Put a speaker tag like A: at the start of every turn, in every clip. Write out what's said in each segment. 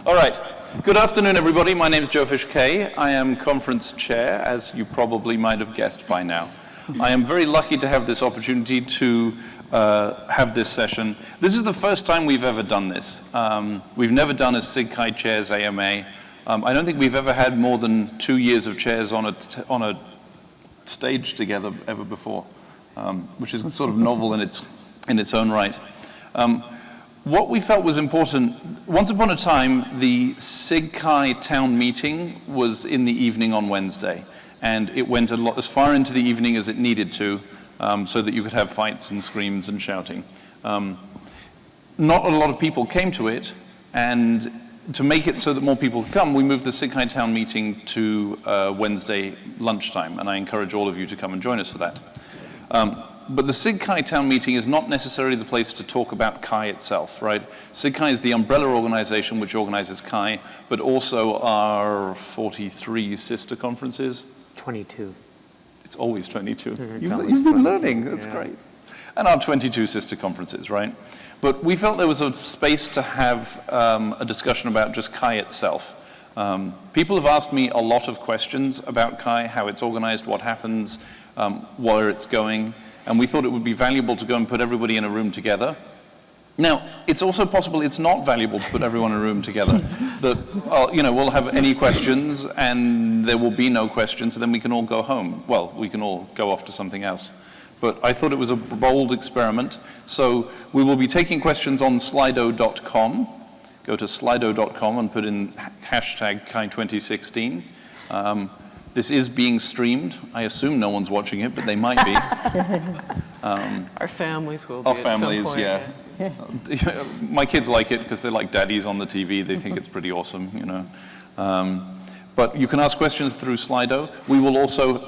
A: All right. Good afternoon, everybody. My name is Jofish, Kaye. I am conference chair, as you probably might have guessed by now. I am very lucky to have this opportunity to have this session. This is the first time we've ever done this. We've never done a SIGCHI chairs AMA. I don't think we've ever had more than 2 years of chairs on a stage together ever before, which is sort of novel in its own right. What we felt was important, once upon a time, the SIGCHI town meeting was in the evening on Wednesday, and it went as far into the evening as it needed to, so that you could have fights and screams and shouting. Not a lot of people came to it, and to make it so that more people could come, we moved the SIGCHI town meeting to Wednesday lunchtime, and I encourage all of you to come and join us for that. But the SIGCHI town meeting is not necessarily the place to talk about Kaye itself, right? SIGCHI is the umbrella organization which organizes Kaye, but also our 43 sister conferences.
B: 22.
A: It's always 22. You've been learning, that's great. And our 22 sister conferences, right? But we felt there was a space to have a discussion about just Kaye itself. People have asked me a lot of questions about Kaye, how it's organized, what happens, where it's going. And we thought it would be valuable to go and put everybody in a room together. Now, it's also possible it's not valuable to put everyone in a room together. That, we'll have any questions, and there will be no questions, and then we can all go home. Well, we can all go off to something else. But I thought it was a bold experiment. So we will be taking questions on slido.com. Go to slido.com and put in hashtag Kaye2016. This is being streamed. I assume no one's watching it, but they might be.
C: Our families will be
A: Our families, at some point, yeah. My kids like it because they're like daddies on the TV. They think it's pretty awesome, you know. But you can ask questions through Slido. We also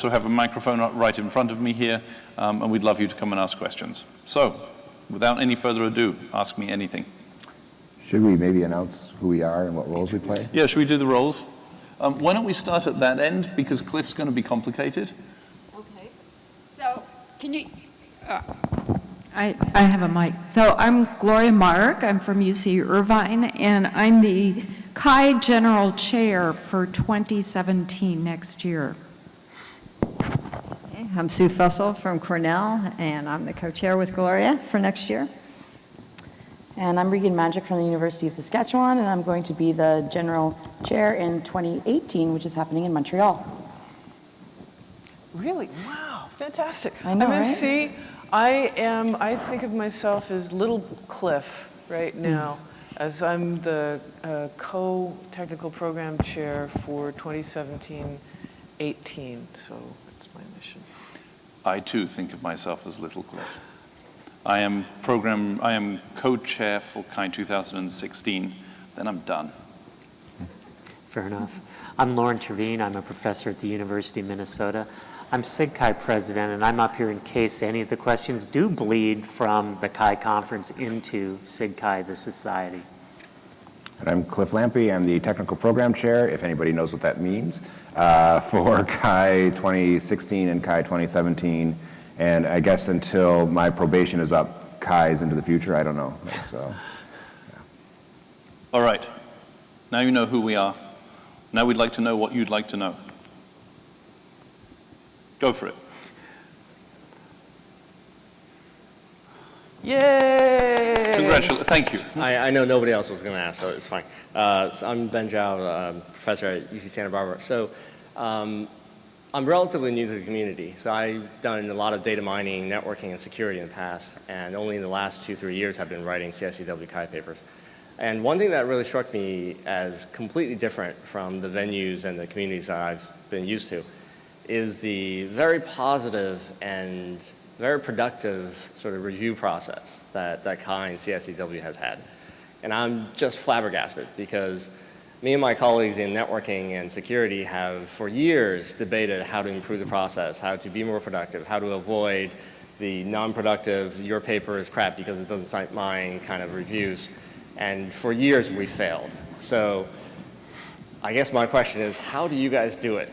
A: have a microphone right in front of me here, and we'd love you to come and ask questions. So, without any further ado, ask me anything.
D: Should we maybe announce who we are and what roles we play?
A: Yeah, should we do the roles? Why don't we start at that end, because Cliff's going to be complicated.
E: Okay. So, can you... I have a mic. So I'm Gloria Mark. I'm from UC Irvine, and I'm the Kaye General Chair for 2017 next year.
F: Okay, I'm Sue Fussell from Cornell, and I'm the co-chair with Gloria for next year.
G: And I'm Regan Mandryk from the University of Saskatchewan, and I'm going to be the general chair in 2018, which is happening in Montreal.
C: Really? Wow, fantastic.
G: I know, right?
C: MC. I think of myself as Little Cliff right now, as I'm the co-technical program chair for 2017-18, so that's my mission.
A: I too think of myself as Little Cliff. I am co-chair for Kaye 2016, then I'm done.
B: Fair enough. I'm Loren Terveen. I'm a professor at the University of Minnesota. I'm SIGCHI president, and I'm up here in case any of the questions do bleed from the Kaye conference into SIGCHI, the society.
D: And I'm Cliff Lampe. I'm the technical program chair, if anybody knows what that means, for Kaye 2016 and Kaye 2017. And I guess until my probation is up, Kaye's into the future. I don't know. So, yeah.
A: All right. Now you know who we are. Now we'd like to know what you'd like to know. Go for it.
C: Yay!
A: Congratulations. Thank you.
H: I know nobody else was going to ask, so it's fine. So I'm Ben Zhao, professor at UC Santa Barbara. So I'm relatively new to the community. So I've done a lot of data mining, networking, and security in the past, and only in the last 2-3 years have been writing CSCW Kaye papers. And one thing that really struck me as completely different from the venues and the communities that I've been used to is the very positive and very productive sort of review process that Kaye and CSCW has had. And I'm just flabbergasted because me and my colleagues in networking and security have for years debated how to improve the process, how to be more productive, how to avoid the non-productive, your paper is crap because it doesn't cite mine kind of reviews. And for years we failed. So I guess my question is, how do you guys do it?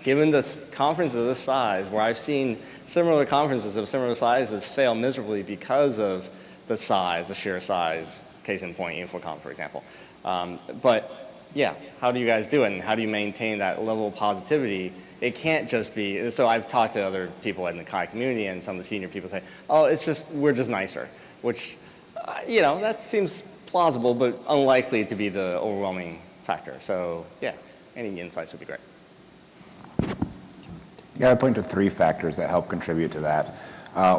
H: Given this conference of this size, where I've seen similar conferences of similar sizes fail miserably because of the size, the sheer size, case in point, InfoComm, for example. But yeah, how do you guys do it, and how do you maintain that level of positivity? It can't just be, so I've talked to other people in the Kaye community, and some of the senior people say, oh, we're just nicer, which, that seems plausible, but unlikely to be the overwhelming factor. So yeah, any insights would be great.
D: Yeah, I point to 3 factors that help contribute to that.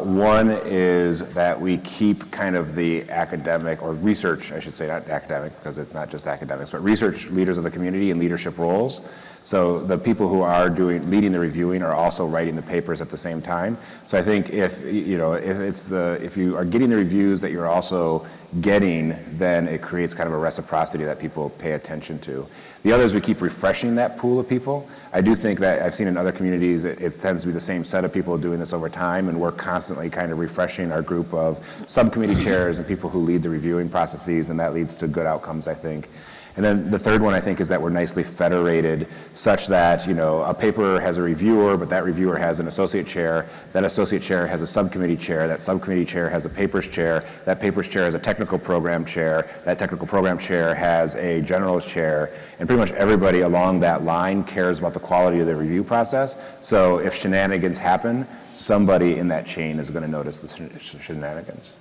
D: One is that we keep kind of the academic, or research, I should say, not academic, because it's not just academics, but research leaders of the community in leadership roles. So the people who are leading the reviewing are also writing the papers at the same time. So I think if you are getting the reviews that you're also getting, then it creates kind of a reciprocity that people pay attention to. The other is we keep refreshing that pool of people. I do think that I've seen in other communities, it tends to be the same set of people doing this over time, and we're constantly kind of refreshing our group of subcommittee chairs and people who lead the reviewing processes, and that leads to good outcomes, I think. And then the third one, I think, is that we're nicely federated such that, a paper has a reviewer, but that reviewer has an associate chair. That associate chair has a subcommittee chair. That subcommittee chair has a papers chair. That papers chair has a technical program chair. That technical program chair has a generalist chair. And pretty much everybody along that line cares about the quality of the review process. So if shenanigans happen, somebody in that chain is going to notice the shenanigans.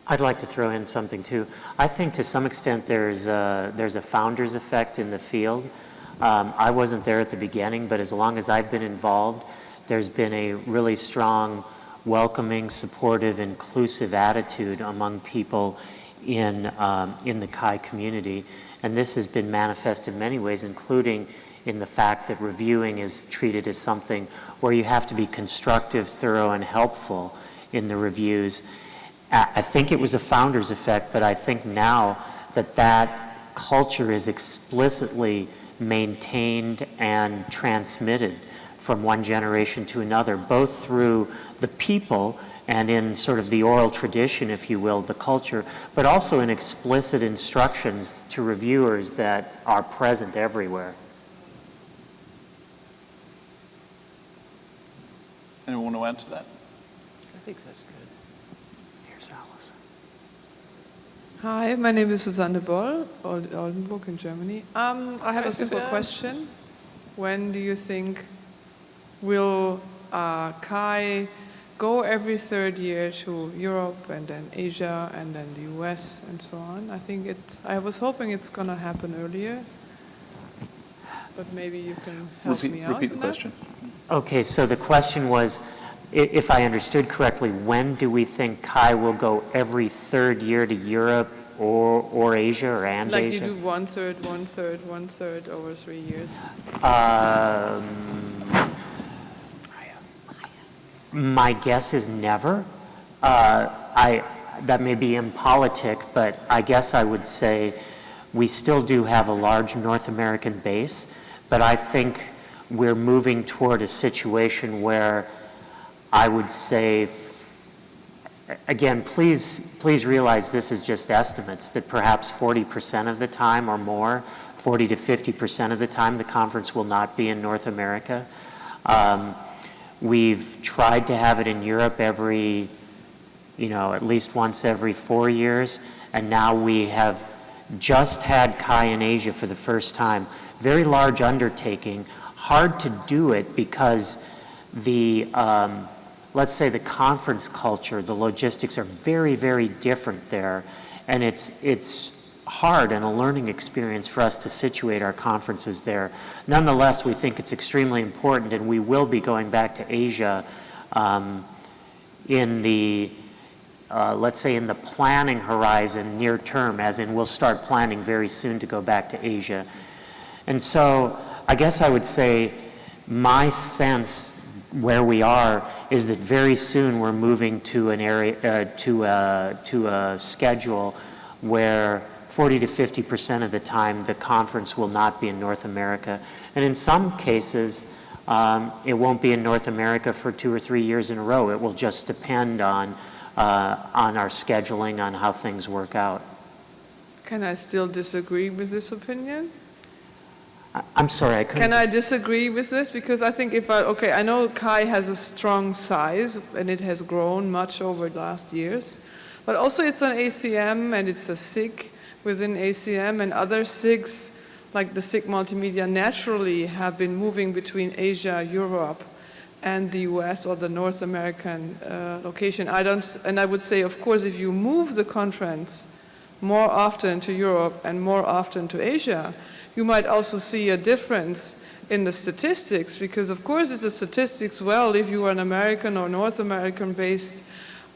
B: I'd like to throw in something too. I think to some extent there's a founder's effect in the field. I wasn't there at the beginning, but as long as I've been involved, there's been a really strong, welcoming, supportive, inclusive attitude among people in the Kaye community. And this has been manifest in many ways, including in the fact that reviewing is treated as something where you have to be constructive, thorough, and helpful in the reviews. I think it was a founder's effect, but I think now that culture is explicitly maintained and transmitted from one generation to another, both through the people and in sort of the oral tradition, if you will, the culture, but also in explicit instructions to reviewers that are present everywhere.
A: Anyone want to add to that?
C: I think that's good.
B: Here's Allison.
I: Hi, my name is Susanne Boll, Oldenburg in Germany. I have a simple question. When do you think will Kaye go every third year to Europe and then Asia and then the US and so on? I was hoping it's going to happen earlier, but maybe you can help me out.
A: Repeat the question.
B: Okay, so the question was, if I understood correctly, when do we think Kaye will go every third year to Europe or Asia or Asia?
I: Like you do one third over 3 years?
B: My guess is never. That may be impolitic, but I guess I would say we still do have a large North American base, but I think we're moving toward a situation where I would say, again, please realize this is just estimates, that perhaps 40% of the time or more, 40 to 50% of the time, the conference will not be in North America. We've tried to have it in Europe every, at least once every 4 years, and now we have just had Kaye in Asia for the first time. Very large undertaking, hard to do it because the, let's say the conference culture, the logistics are very, very different there, and it's hard and a learning experience for us to situate our conferences there. Nonetheless, we think it's extremely important, and we will be going back to Asia in the, let's say in the planning horizon near term, as in we'll start planning very soon to go back to Asia. And so I guess I would say my sense where we are is that very soon we're moving to an area, to a schedule where 40 to 50% of the time the conference will not be in North America. And in some cases, it won't be in North America for 2 or 3 years in a row. It will just depend on our scheduling, on how things work out.
I: Can I still disagree with this opinion?
B: I'm sorry, I couldn't.
I: Can I disagree with this? Because I think I know Kaye has a strong size and it has grown much over the last years, but also it's an ACM and it's a SIG within ACM, and other SIGs, like the SIG Multimedia, naturally have been moving between Asia, Europe, and the US or the North American location. And I would say, of course, if you move the conference more often to Europe and more often to Asia, you might also see a difference in the statistics, because of course it's the statistics well if you are an American or North American based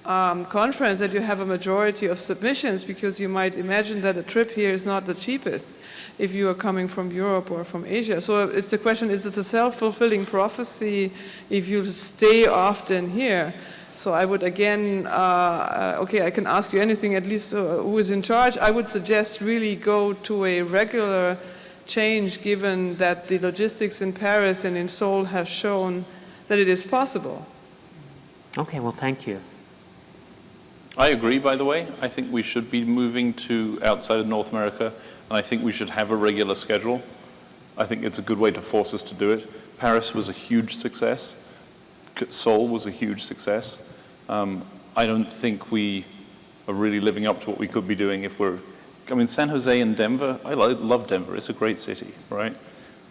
I: conference that you have a majority of submissions, because you might imagine that a trip here is not the cheapest if you are coming from Europe or from Asia. So it's the question, is it a self-fulfilling prophecy if you stay often here? So I would again, okay, I can ask you anything, at least who is in charge. I would suggest really go to a regular change, given that the logistics in Paris and in Seoul have shown that it is possible.
B: Okay, well, thank you.
A: I agree, by the way. I think we should be moving to outside of North America, and I think we should have a regular schedule. I think it's a good way to force us to do it. Paris was a huge success. Seoul was a huge success. I don't think we are really living up to what we could be doing if we're, I mean, San Jose and Denver, I love Denver, it's a great city, right?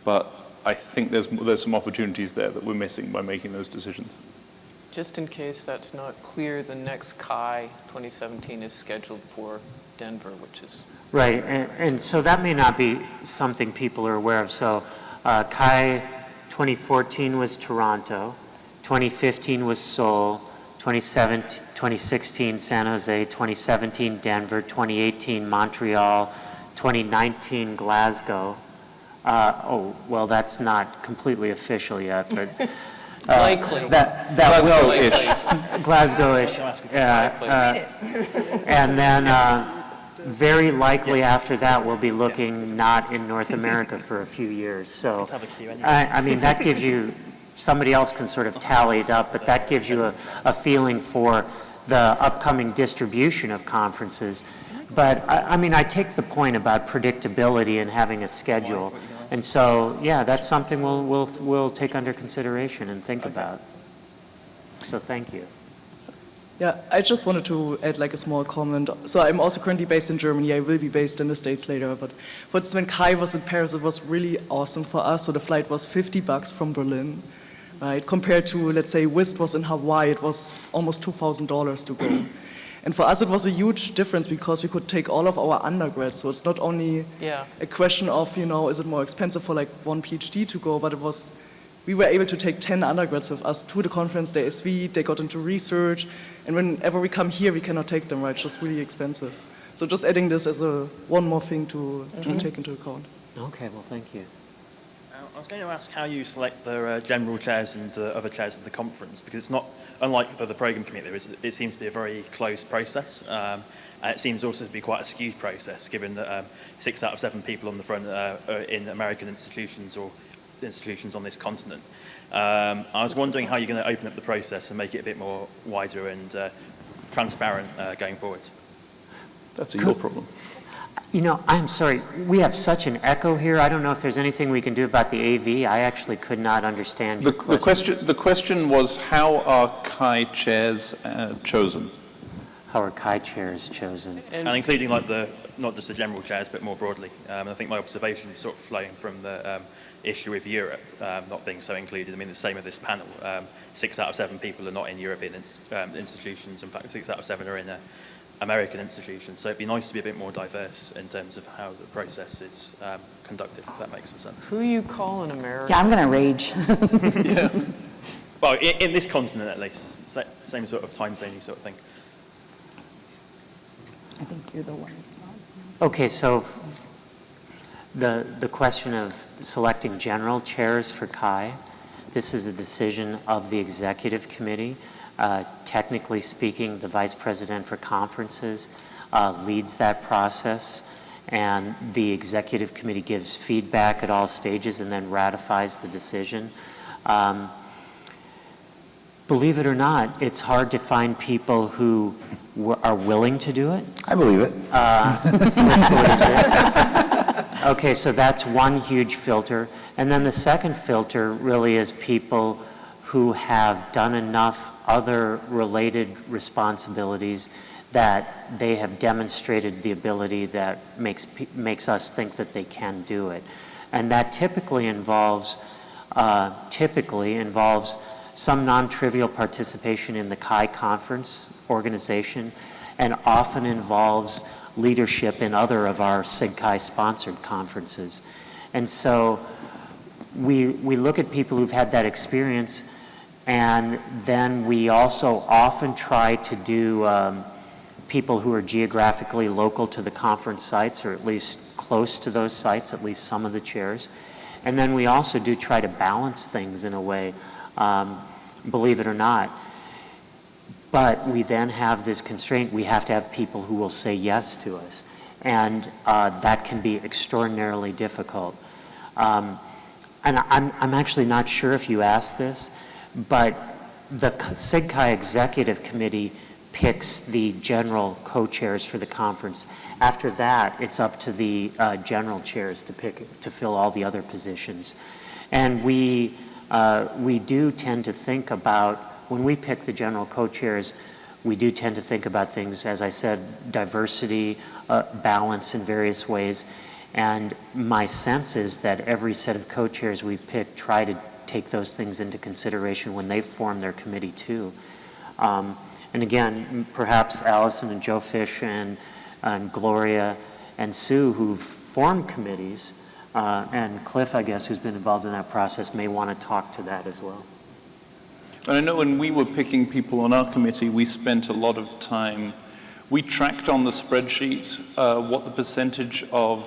A: But I think there's some opportunities there that we're missing by making those decisions.
C: Just in case that's not clear, the next Kaye 2017 is scheduled for Denver, which is...
B: Right, and so that may not be something people are aware of. So Kaye 2014 was Toronto, 2015 was Seoul, 2016 San Jose, 2017 Denver, 2018 Montreal, 2019 Glasgow. Oh, well, that's not completely official yet, but
C: likely.
B: That will-ish. Glasgow-ish. And then very likely after that, we'll be looking not in North America for a few years. So, I mean, that gives you, somebody else can sort of tally it up, but that gives you a feeling for the upcoming distribution of conferences. But, I mean, I take the point about predictability and having a schedule. And so, yeah, that's something we'll take under consideration and think about. So thank you.
J: Yeah, I just wanted to add like a small comment. So I'm also currently based in Germany. I will be based in the States later. But for instance, when Kaye was in Paris, it was really awesome for us. So the flight was $50 from Berlin, right? Compared to, let's say, WIST was in Hawaii, it was almost $2,000 to go. And for us, it was a huge difference because we could take all of our undergrads. So it's not only a question of, you know, is it more expensive for like one PhD to go, but it was, we were able to take 10 undergrads with us to the conference, the SV, they got into research, and whenever we come here, we cannot take them, right? It's just really expensive. So just adding this as one more thing to take into account.
B: Okay, well, thank you.
K: I was going to ask how you select the general chairs and other chairs of the conference, because it's not, unlike for the program committee, it seems to be a very close process. And it seems also to be quite a skewed process, given that 6 out of 7 people on the front are in American institutions or institutions on this continent. I was wondering how you're going to open up the process and make it a bit more wider and transparent going forwards.
A: That's your problem.
B: You know, I'm sorry, we have such an echo here. I don't know if there's anything we can do about the AV. I actually could not understand your question.
A: The question was, how are Kaye chairs chosen?
B: How are Kaye chairs chosen?
K: And including like not just the general chairs, but more broadly. I think my observation is sort of flowing from the issue with Europe not being so included. I mean, the same with this panel. 6 out of 7 people are not in European institutions. In fact, 6 out of 7 are in American institutions. So it'd be nice to be a bit more diverse in terms of how the process is conducted, if that makes some sense.
C: Who you call an American?
G: Yeah, I'm going to rage.
K: Yeah. Well, in this continent at least, same sort of time zone sort of thing.
G: I think you're the one.
B: Okay, so the question of selecting general chairs for Kaye, this is a decision of the executive committee. Technically speaking, the vice president for conferences leads that process, and the executive committee gives feedback at all stages and then ratifies the decision. Believe it or not, it's hard to find people who are willing to do it.
D: I believe it.
B: Okay, so that's one huge filter. And then the second filter really is people who have done enough other related responsibilities that they have demonstrated the ability that makes us think that they can do it. And that typically involves some non-trivial participation in the Kaye conference organization, and often involves leadership in other of our SIGCHI sponsored conferences. And so we look at people who've had that experience, and then we also often try to do people who are geographically local to the conference sites, or at least close to those sites, at least some of the chairs. And then we also do try to balance things in a way, believe it or not. But we then have this constraint, we have to have people who will say yes to us. And that can be extraordinarily difficult. And I'm actually not sure if you asked this, but the SIGCHI Executive Committee picks the general co-chairs for the conference. After that, it's up to the general chairs to fill all the other positions. And we do tend to think about, when we pick the general co-chairs, we do tend to think about things, as I said, diversity, balance in various ways. And my sense is that every set of co-chairs we pick try to take those things into consideration when they form their committee too. And again, perhaps Allison and Jofish and Gloria and Sue, who've formed committees, and Cliff, I guess, who's been involved in that process, may want to talk to that as well.
A: And I know when we were picking people on our committee, we spent a lot of time, we tracked on the spreadsheet what the percentage of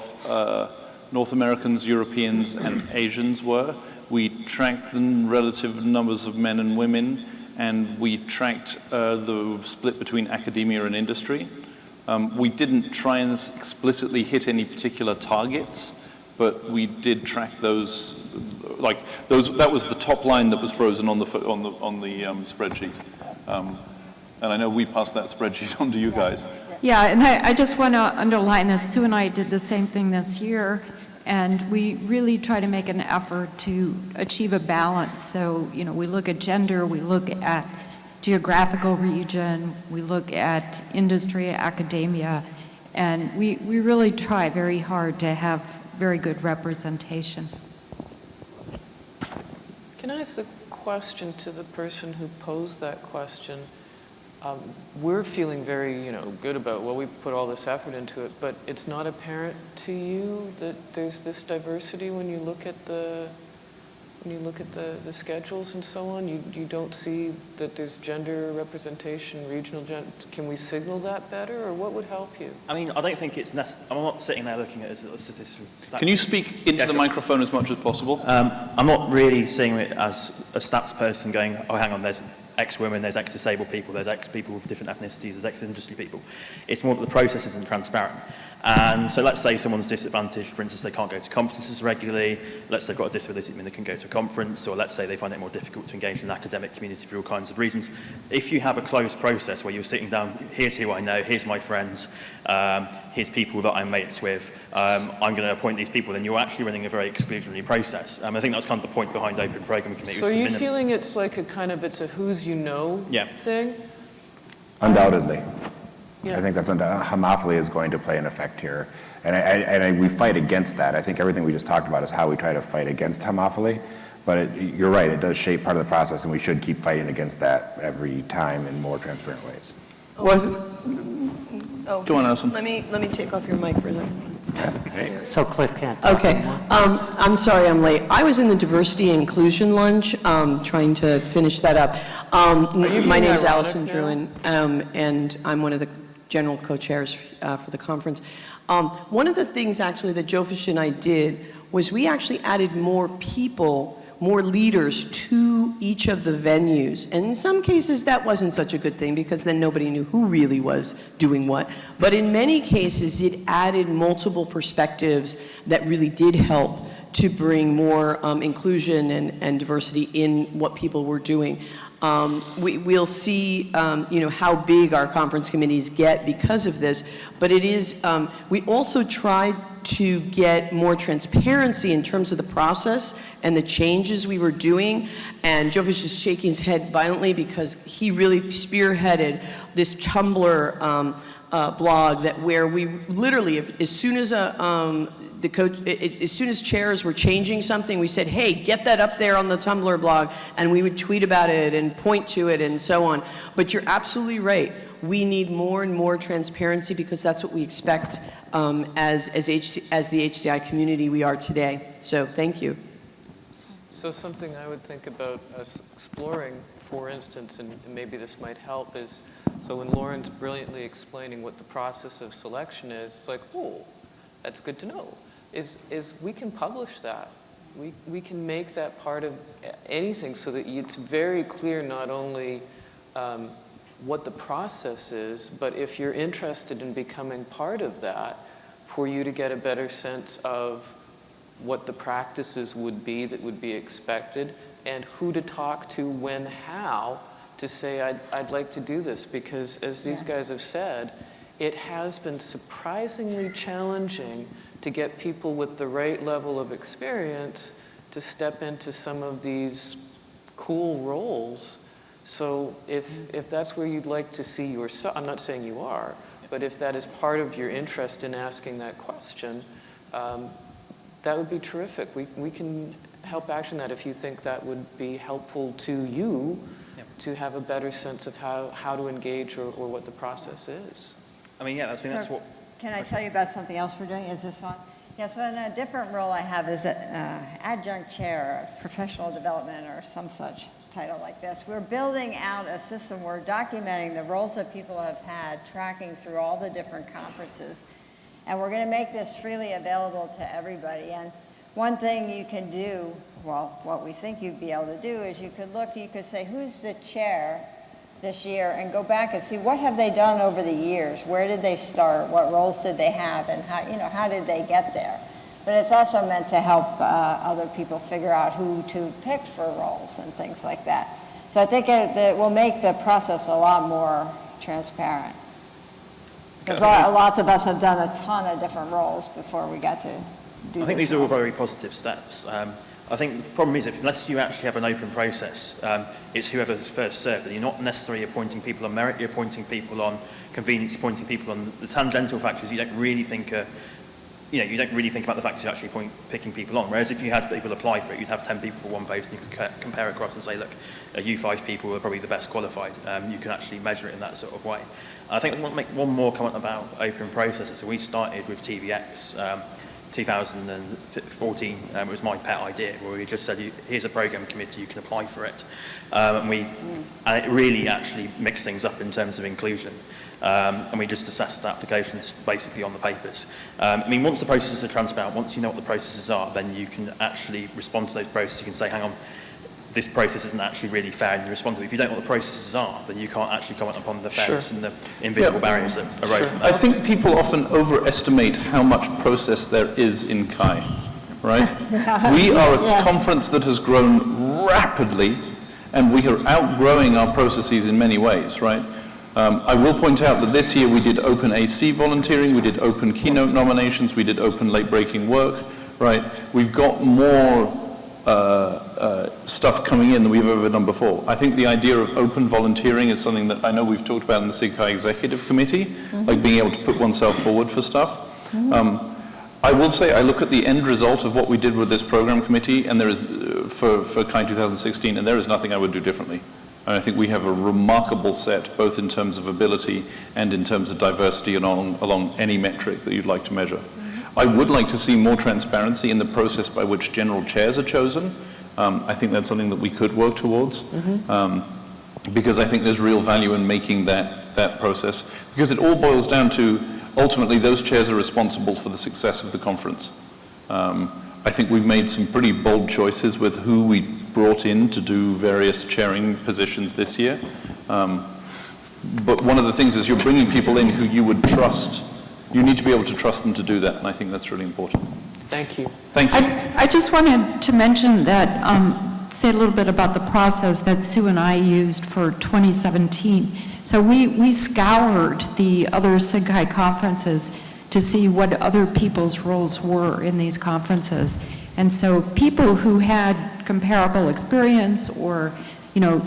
A: North Americans, Europeans, and Asians were. We tracked the relative numbers of men and women, and we tracked the split between academia and industry. We didn't try and explicitly hit any particular targets, but we did track those. That was the top line that was frozen on the spreadsheet. And I know we passed that spreadsheet on to you guys.
E: Yeah, and I just want to underline that Sue and I did the same thing this year, and we really try to make an effort to achieve a balance. So, you know, we look at gender, we look at geographical region, we look at industry, academia, and we really try very hard to have very good representation.
C: Can I ask a question to the person who posed that question? We're feeling very, good about, well, we put all this effort into it, but it's not apparent to you that there's this diversity when you look at the schedules and so on? You don't see that there's gender representation, regional gender? Can we signal that better, or what would help you?
K: I mean, I don't think it's necessary. I'm not sitting there looking at it as a statistical.
A: Can you speak into the microphone as much as possible?
K: I'm not really seeing it as a stats person going, oh, hang on, there's X women, there's X disabled people, there's X people with different ethnicities, there's X industry people. It's more that the process isn't transparent. And so let's say someone's disadvantaged, for instance, they can't go to conferences regularly, let's say they've got a disability that means they can go to a conference, or let's say they find it more difficult to engage in an academic community for all kinds of reasons. If you have a closed process where you're sitting down, here's who I know, here's my friends, here's people that I'm mates with, I'm going to appoint these people, then you're actually running a very exclusionary process. I think that's kind of the point behind open program committees.
C: So are you feeling it's like it's a who's you know thing?
D: Undoubtedly.
C: Yeah.
D: I think that's homophily is going to play an effect here. And we fight against that. I think everything we just talked about is how we try to fight against homophily. But you're right, it does shape part of the process, and we should keep fighting against that every time in more transparent ways.
A: Go on, Allison.
L: Let me take off your mic for a second.
B: So Cliff can't talk
L: Okay.
B: anymore.
L: I'm sorry I'm late. I was in the diversity and inclusion lunch, trying to finish that up. My name's Allison Druin, and I'm one of the general co-chairs for the conference. One of the things actually that Jofish and I did was we actually added more people, more leaders to each of the venues. And in some cases that wasn't such a good thing because then nobody knew who really was doing what. But in many cases it added multiple perspectives that really did help to bring more inclusion and diversity in what people were doing. We'll see, how big our conference committees get because of this, but it is, we also tried to get more transparency in terms of the process and the changes we were doing, and Jofish is shaking his head violently because he really spearheaded this Tumblr blog where we literally, as soon as as soon as chairs were changing something, we said, hey, get that up there on the Tumblr blog, and we would tweet about it and point to it and so on. But you're absolutely right. We need more and more transparency because that's what we expect as the HCI community we are today. So thank you.
C: So something I would think about us exploring, for instance, and maybe this might help, is so when Loren's brilliantly explaining what the process of selection is, it's like, oh, that's good to know. Is we can publish that. We can make that part of anything so that it's very clear not only what the process is, but if you're interested in becoming part of that, for you to get a better sense of what the practices would be that would be expected, and who to talk to when, how, to say, I'd like to do this, because as these guys have said, it has been surprisingly challenging to get people with the right level of experience to step into some of these cool roles. So if that's where you'd like to see yourself, I'm not saying you are, but if that is part of your interest in asking that question, that would be terrific. We can help action that if you think that would be helpful to you to have a better sense of how to engage or what the process is.
K: I mean, yeah, that's what...
F: Can I tell you about something else we're doing? Is this on? Yeah, so in a different role I have as an adjunct chair of professional development or some such title like this. We're building out a system. We're documenting the roles that people have had, tracking through all the different conferences. And we're going to make this freely available to everybody. And one thing you can do, well, what we think you'd be able to do is you could say, who's the chair this year, and go back and see what have they done over the years, where did they start, what roles did they have, and how did they get there. But it's also meant to help other people figure out who to pick for roles and things like that. So I think it will make the process a lot more transparent. Because lots of us have done a ton of different roles before we got to do this.
K: I think these are all very positive steps. I think the problem is, unless you actually have an open process, it's whoever's first served, and you're not necessarily appointing people on merit, you're appointing people on convenience, appointing people on the tangential factors. You don't really think, you don't really think about the factors you're actually picking people on. Whereas if you had people apply for it, you'd have 10 people for one post, and you could compare across and say, look, you 5 people are probably the best qualified. You can actually measure it in that sort of way. I think I want to make one more comment about open processes. So we started with TVX. 2014, it was my pet idea, where we just said, here's a program committee, you can apply for it. And it really actually mixed things up in terms of inclusion. And we just assessed applications basically on the papers. I mean, once the processes are transparent, once you know what the processes are, then you can actually respond to those processes. You can say, hang on, this process isn't actually really fair, and you respond to it. If you don't know what the processes are, then you can't actually comment upon the fairness and the invisible barriers that arise from that.
A: I think people often overestimate how much process there is in Kaye, right? We are a conference that has grown rapidly, and we are outgrowing our processes in many ways, right? I will point out that this year we did open AC volunteering, we did open keynote nominations, we did open late-breaking work, right? We've got more stuff coming in than we've ever done before. I think the idea of open volunteering is something that I know we've talked about in the SIGCHI Executive Committee, like being able to put oneself forward for stuff. I will say I look at the end result of what we did with this program committee, and there is, for Kaye 2016, and there is nothing I would do differently. And I think we have a remarkable set, both in terms of ability and in terms of diversity and along any metric that you'd like to measure. I would like to see more transparency in the process by which general chairs are chosen. I think that's something that we could work towards, because I think there's real value in making that process, because it all boils down to, ultimately, those chairs are responsible for the success of the conference. I think we've made some pretty bold choices with who we brought in to do various chairing positions this year. But one of the things is you're bringing people in who you would trust. You need to be able to trust them to do that, and I think that's really important.
C: Thank you.
A: Thank you.
E: I just wanted to mention that say a little bit about the process that Sue and I used for 2017. So we scoured the other SIGCHI conferences to see what other people's roles were in these conferences. And so people who had comparable experience or,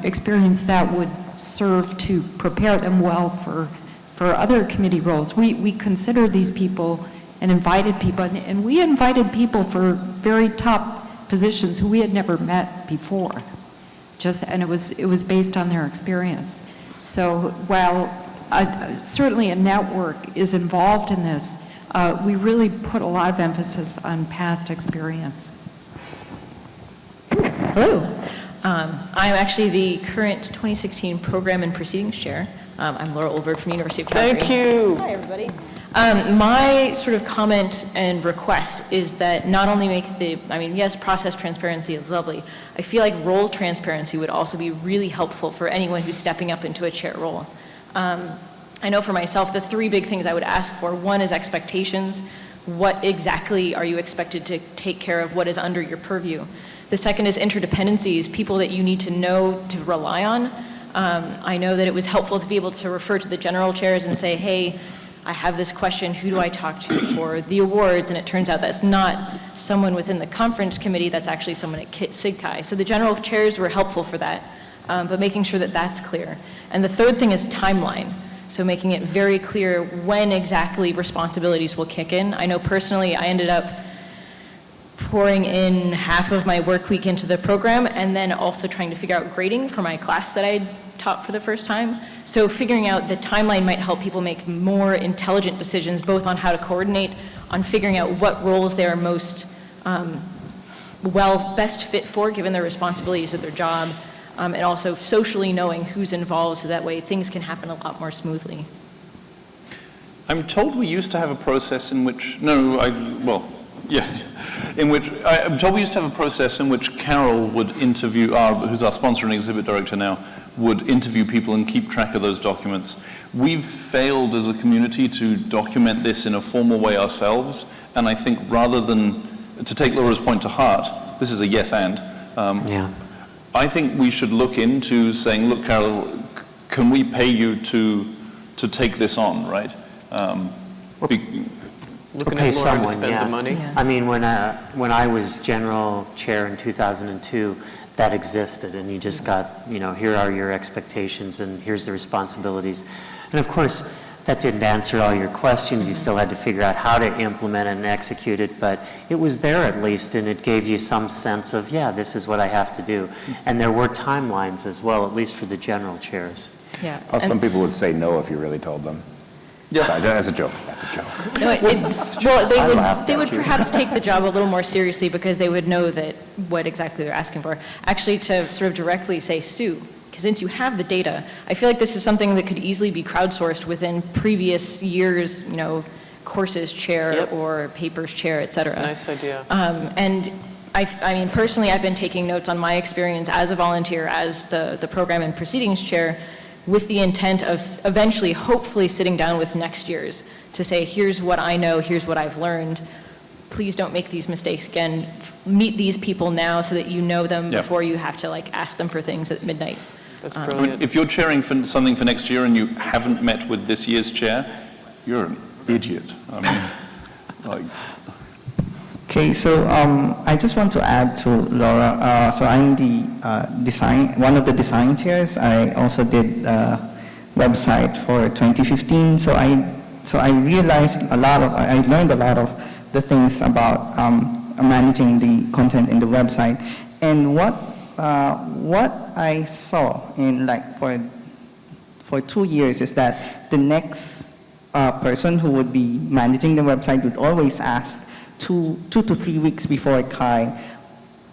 E: experience that would serve to prepare them well for other committee roles, we considered these people and invited people. And we invited people for very top positions who we had never met before. And it was based on their experience. So while certainly a network is involved in this, we really put a lot of emphasis on past experience.
M: Hello. I'm actually the current 2016 Program and Proceedings Chair. I'm Laura Olberg from the University of Calgary.
C: Thank you.
M: Hi, everybody. My sort of comment and request is that not only make yes, process transparency is lovely. I feel like role transparency would also be really helpful for anyone who's stepping up into a chair role. I know for myself, the three big things I would ask for, one is expectations. What exactly are you expected to take care of? What is under your purview? The second is interdependencies, people that you need to know to rely on. I know that it was helpful to be able to refer to the general chairs and say, hey, I have this question, who do I talk to for the awards? And it turns out that's not someone within the conference committee, that's actually someone at SIGCHI. So the general chairs were helpful for that, but making sure that that's clear. And the third thing is timeline. So making it very clear when exactly responsibilities will kick in. I know personally I ended up pouring in half of my work week into the program and then also trying to figure out grading for my class that I taught for the first time. So figuring out the timeline might help people make more intelligent decisions, both on how to coordinate, on figuring out what roles they are most best fit for given their responsibilities of their job, and also socially knowing who's involved so that way things can happen a lot more smoothly.
A: I'm told we used to have a process in which, I'm told we used to have a process in which Carol would interview, who's our sponsor and exhibit director now, would interview people and keep track of those documents. We've failed as a community to document this in a formal way ourselves, and I think rather than, to take Laura's point to heart, this is a yes and, I think we should look into saying, look, Carol, can we pay you to take this on, right?
N: Looking at someone to spend the money.
B: Yeah. I mean, when I was general chair in 2002, that existed, and you just got, here are your expectations, and here's the responsibilities. And of course, that didn't answer all your questions. You still had to figure out how to implement it and execute it, but it was there at least, and it gave you some sense of, this is what I have to do. And there were timelines as well, at least for the general chairs.
M: Yeah.
D: Some people would say no if you really told them. Yeah, that's a joke. That's a joke.
M: No, they would perhaps take the job a little more seriously because they would know that what exactly they're asking for. Actually, to sort of directly say, Sue, because since you have the data, I feel like this is something that could easily be crowdsourced within previous years, courses chair or papers chair, et cetera.
C: Nice idea.
M: And I mean, personally, I've been taking notes on my experience as a volunteer, as the program and proceedings chair, with the intent of eventually, hopefully, sitting down with next year's to say, here's what I know, here's what I've learned. Please don't make these mistakes again. Meet these people now so that you know them before you have to ask them for things at midnight.
C: That's brilliant.
A: If you're chairing for something for next year and you haven't met with this year's chair, you're an idiot.
O: Okay, so I just want to add to Laura. So I'm the one of the design chairs. I also did website for 2015. So I realized I learned a lot of the things about managing the content in the website. And what I saw in for 2 years is that the next person who would be managing the website would always ask 2 to 3 weeks before Kai,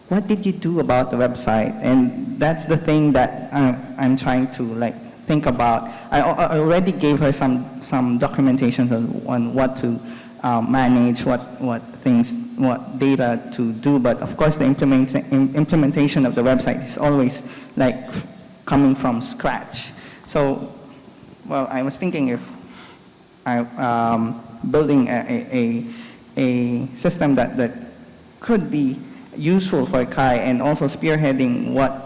O: what did you do about the website? And that's the thing that I'm trying to think about. I already gave her some documentation on what to manage, what data to do, but of course the implementation of the website is always coming from scratch. So, I was thinking if building a system that could be useful for Kaye and also spearheading what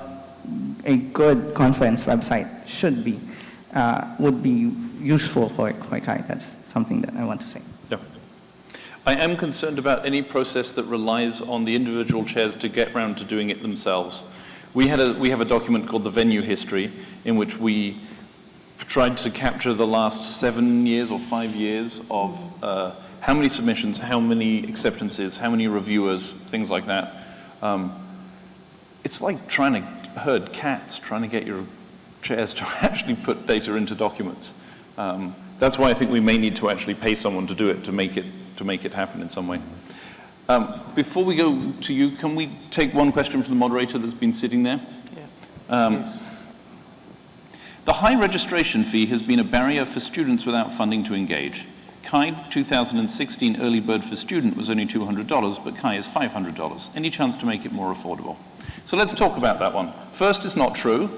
O: a good conference website should be, would be useful for Kaye. That's something that I want to say.
A: Yeah. I am concerned about any process that relies on the individual chairs to get round to doing it themselves. We have a document called the venue history in which we tried to capture the last 7 years or 5 years of how many submissions, how many acceptances, how many reviewers, things like that. It's like trying to herd cats, trying to get your chairs to actually put data into documents. That's why I think we may need to actually pay someone to do it, to make it happen in some way. Before we go to you, can we take one question from the moderator that's been sitting there? Yeah. The high registration fee has been a barrier for students without funding to engage. Kaye 2016 early bird for student was only $200, but Kaye is $500. Any chance to make it more affordable? So let's talk about that one. First, it's not true.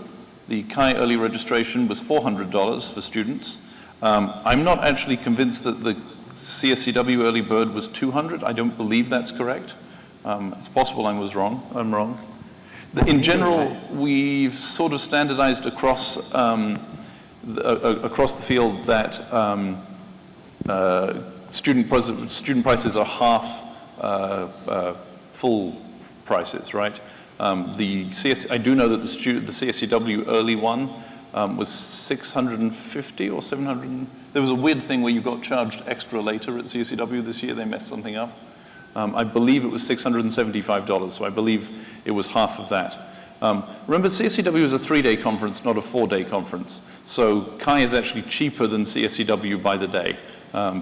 A: The Kaye early registration was $400 for students. I'm not actually convinced that the CSCW early bird was $200. I don't believe that's correct. It's possible I'm wrong. In general, we've sort of standardized across the field that student prices are half full prices, right? I do know that the CSCW early one was 650 or 700. There was a weird thing where you got charged extra later at CSCW this year. They messed something up. I believe it was $675, so I believe it was half of that. Remember, CSCW is a 3-day conference, not a 4-day conference. So Kaye is actually cheaper than CSCW by the day.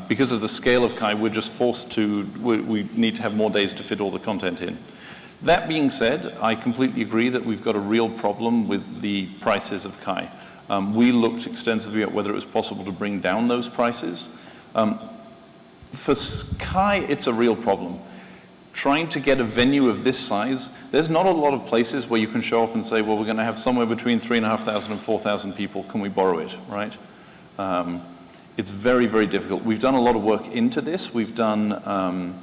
A: Because of the scale of Kaye, we're just forced to, we need to have more days to fit all the content in. That being said, I completely agree that we've got a real problem with the prices of Kaye. We looked extensively at whether it was possible to bring down those prices. For Kaye, it's a real problem. Trying to get a venue of this size, there's not a lot of places where you can show up and say, well, we're going to have somewhere between 3,500 and 4,000 people. Can we borrow it, right? It's very, very difficult. We've done a lot of work into this. We've done,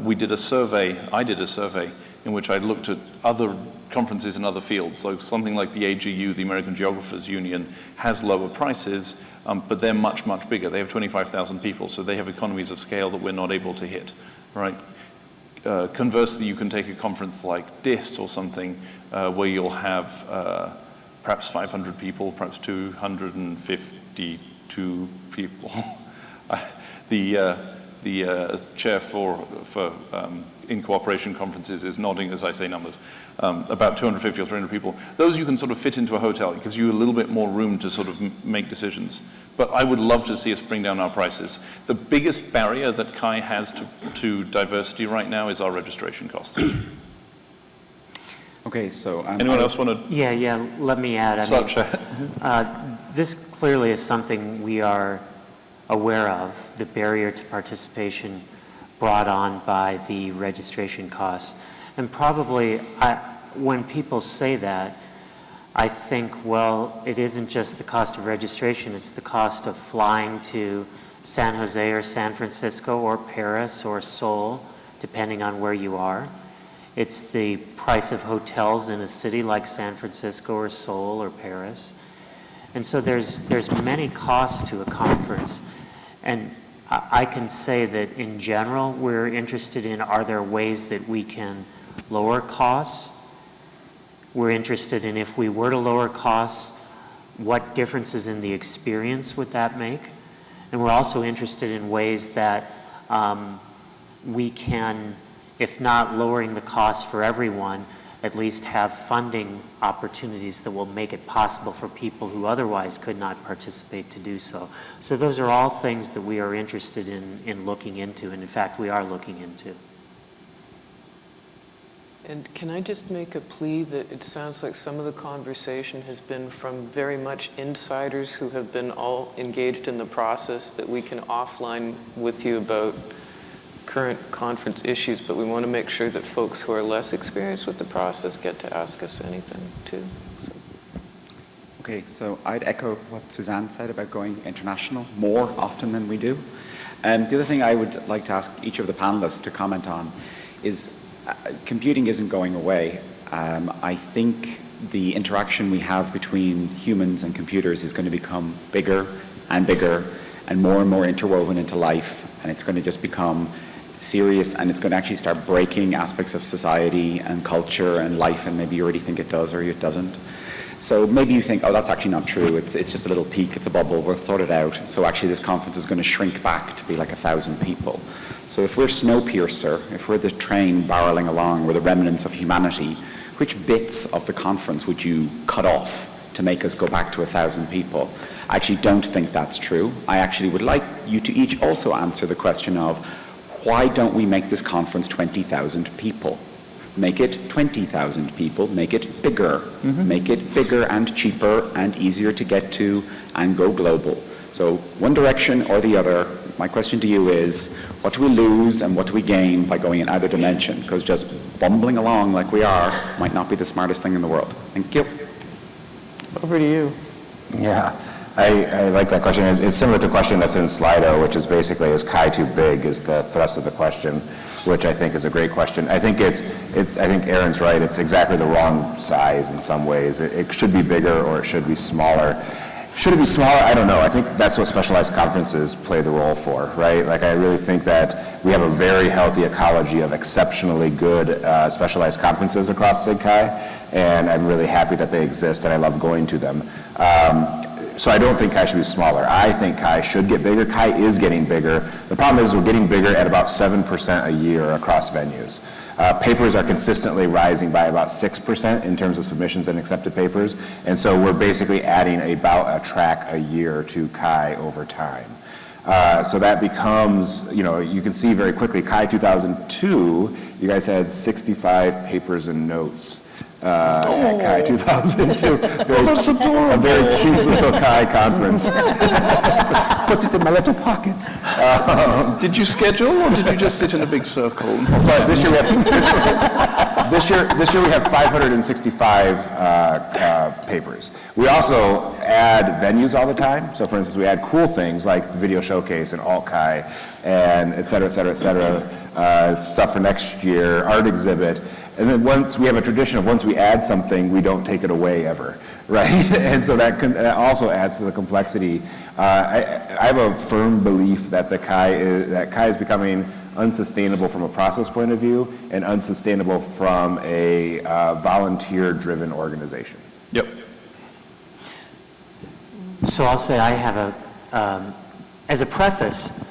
A: we did a survey, I did a survey in which I looked at other conferences in other fields. So something like the AGU, the American Geographers Union, has lower prices, but they're much, much bigger. They have 25,000 people, so they have economies of scale that we're not able to hit, right? Conversely, you can take a conference like DIS or something where you'll have perhaps 500 people, perhaps 252 people. The chair for in cooperation conferences is nodding as I say numbers. About 250 or 300 people. Those you can sort of fit into a hotel. It gives you a little bit more room to sort of make decisions. But I would love to see us bring down our prices. The biggest barrier that Kaye has to diversity right now is our registration costs.
P: Okay, so
A: anyone else want to?
B: Yeah. Let me add. This clearly is something we are aware of. The barrier to participation brought on by the registration costs, and probably when people say that, I think, well, it isn't just the cost of registration, it's the cost of flying to San Jose or San Francisco or Paris or Seoul, depending on where you are. It's the price of hotels in a city like San Francisco or Seoul or Paris. And so there's many costs to a conference. And I can say that in general, we're interested in, are there ways that we can lower costs? We're interested in, if we were to lower costs, what differences in the experience would that make? And we're also interested in ways that we can, if not lowering the cost for everyone, at least have funding opportunities that will make it possible for people who otherwise could not participate to do so. So those are all things that we are interested in looking into, and in fact we are looking into.
C: And can I just make a plea that it sounds like some of the conversation has been from very much insiders who have been all engaged in the process, that we can offline with you about current conference issues, but we want to make sure that folks who are less experienced with the process get to ask us anything too.
P: Okay, so I'd echo what Suzanne said about going international more often than we do. The other thing I would like to ask each of the panelists to comment on is, computing isn't going away. I think the interaction we have between humans and computers is going to become bigger and bigger and more interwoven into life, and it's going to just become serious, and it's going to actually start breaking aspects of society and culture and life, and maybe you already think it does or it doesn't. So maybe you think, oh, that's actually not true. It's just a little peak. It's a bubble. We'll sort it out. So actually this conference is going to shrink back to be like 1,000 people. So if we're Snowpiercer, if we're the train barreling along, we're the remnants of humanity, which bits of the conference would you cut off to make us go back to 1,000 people? I actually don't think that's true. I actually would like you to each also answer the question of, why don't we make this conference 20,000 people? Make it 20,000 people, make it bigger. Make it bigger and cheaper and easier to get to and go global. So one direction or the other. My question to you is, what do we lose and what do we gain by going in either dimension? Because just bumbling along like we are might not be the smartest thing in the world. Thank you.
I: Over to you.
D: Yeah, I like that question. It's similar to the question that's in Slido, which is basically, is Kaye too big, is the thrust of the question, which I think is a great question. I think I think Aaron's right. It's exactly the wrong size in some ways. It should be bigger or it should be smaller. Should it be smaller? I don't know. I think that's what specialized conferences play the role for, right? Like, I really think that we have a very healthy ecology of exceptionally good specialized conferences across SIGCHI, and I'm really happy that they exist, and I love going to them. So I don't think Kaye should be smaller. I think Kaye should get bigger. Kaye is getting bigger. The problem is we're getting bigger at about 7% a year across venues. Papers are consistently rising by about 6% in terms of submissions and accepted papers, and so we're basically adding about a track a year to Kaye over time. So that becomes, you can see very quickly, Kaye 2002, you guys had 65 papers and notes. At Kaye 2002.
I: That's adorable.
D: A very cute little Kaye conference. Put it in my little pocket.
A: Did you schedule, or did you just sit in a big circle?
D: But this year we have this year we have 565 papers. We also add venues all the time. So, for instance, we add cool things like the video showcase and Alt Kaye, and et cetera, et cetera, et cetera. Stuff for next year, art exhibit. And then once we have a tradition of once we add something, we don't take it away ever, right? And so that also adds to the complexity. I have a firm belief that Kaye is becoming unsustainable from a process point of view and unsustainable from a volunteer-driven organization.
A: Yep.
B: So I'll say I have as a preface,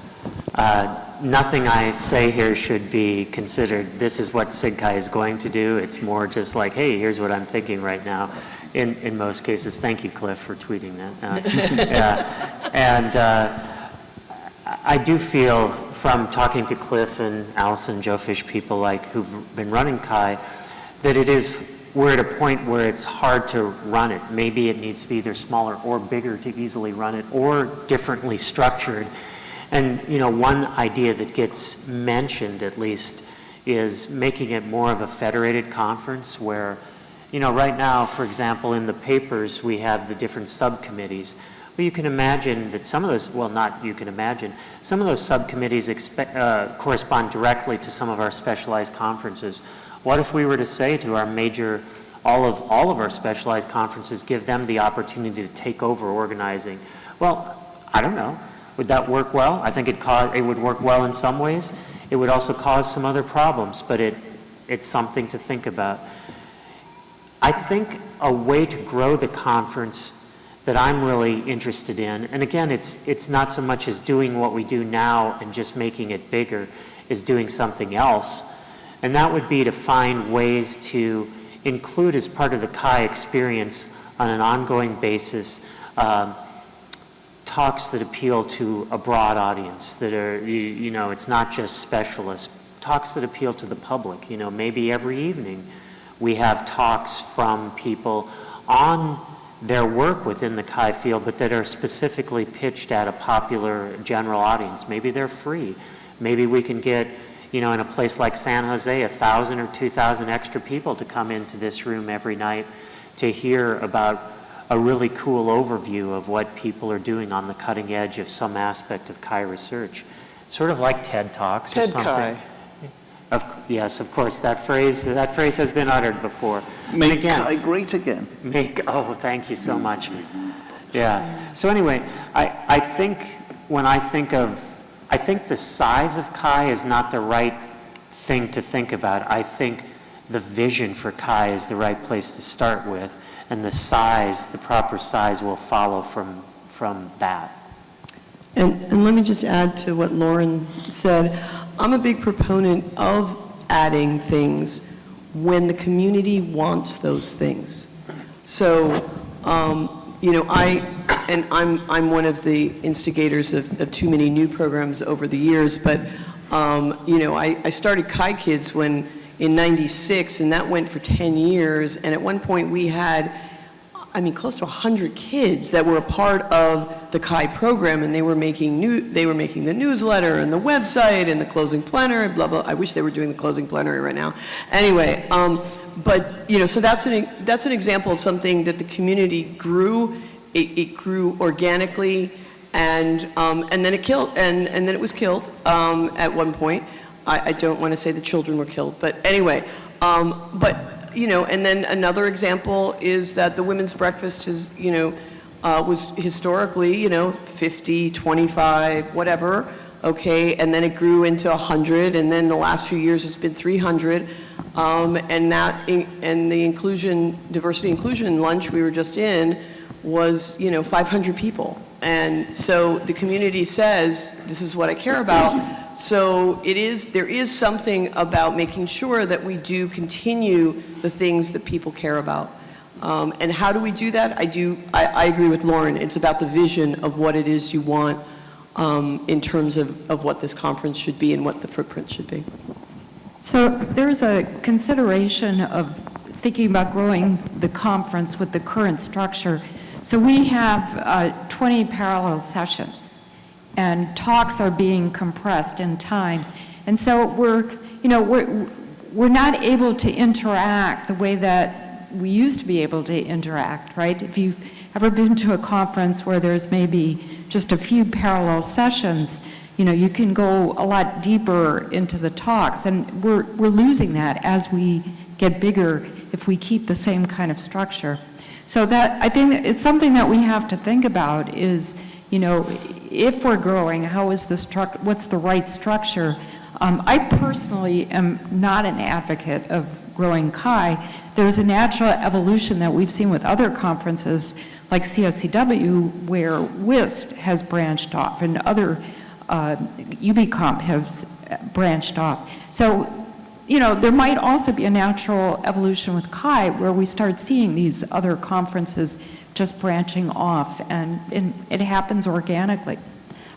B: nothing I say here should be considered, this is what SIGCHI is going to do. It's more just like, hey, here's what I'm thinking right now. In most cases, thank you, Cliff, for tweeting that. And I do feel from talking to Cliff and Allison, Jofish, people like who've been running Kaye, that we're at a point where it's hard to run it. Maybe it needs to be either smaller or bigger to easily run it, or differently structured. And, one idea that gets mentioned, at least, is making it more of a federated conference where, right now, for example, in the papers, we have the different subcommittees. Well, you can imagine that some of those, some of those subcommittees correspond directly to some of our specialized conferences. What if we were to say to our all of our specialized conferences, give them the opportunity to take over organizing? Well, I don't know. Would that work well? I think it would work well in some ways. It would also cause some other problems, but it's something to think about. I think a way to grow the conference that I'm really interested in, and again, it's not so much as doing what we do now and just making it bigger, is doing something else. And that would be to find ways to include as part of the Kaye experience on an ongoing basis talks that appeal to a broad audience, that are, it's not just specialists, talks that appeal to the public. Maybe every evening we have talks from people on their work within the Kaye field, but that are specifically pitched at a popular general audience. Maybe they're free. Maybe we can get, in a place like San Jose, 1,000 or 2,000 extra people to come into this room every night to hear about a really cool overview of what people are doing on the cutting edge of some aspect of Kaye research. Sort of like TED Talks or something.
I: Kaye.
B: Yes, of course, that phrase has been uttered before.
A: Make Kaye great again.
B: Thank you so much. Yeah, so anyway, I think when I think the size of Kaye is not the right thing to think about. I think the vision for Kaye is the right place to start with, and the proper size will follow from that.
L: And let me just add to what Loren said. I'm a big proponent of adding things when the community wants those things. So, I'm one of the instigators of too many new programs over the years, but, I started Kaye Kids in '96, and that went for 10 years, and at one point we had, close to 100 kids that were a part of the Kaye program, and they were making the newsletter and the website and the closing plenary, blah, blah. I wish they were doing the closing plenary right now. Anyway, so that's an example of something that the community grew. It grew organically, and then it killed, and then it was killed at one point. I don't want to say the children were killed, but anyway, and then another example is that the women's breakfast was historically, 50, 25, whatever, okay, and then it grew into 100, and then the last few years it's been 300, and the diversity inclusion lunch we were just in was, 500 people. And so the community says, this is what I care about. So there is something about making sure that we do continue the things that people care about. And how do we do that? I agree with Loren. It's about the vision of what it is you want in terms of what this conference should be and what the footprint should be.
E: So there's a consideration of thinking about growing the conference with the current structure. So we have 20 parallel sessions, and talks are being compressed in time. And so we're not able to interact the way that we used to be able to interact, right? If you've ever been to a conference where there's maybe just a few parallel sessions, you can go a lot deeper into the talks, and we're losing that as we get bigger if we keep the same kind of structure. So that, I think it's something that we have to think about is, if we're growing, what's the right structure? I personally am not an advocate of growing Kaye. There's a natural evolution that we've seen with other conferences like CSCW where WIST has branched off and other UBComp has branched off. So, there might also be a natural evolution with Kaye where we start seeing these other conferences just branching off, and it happens organically.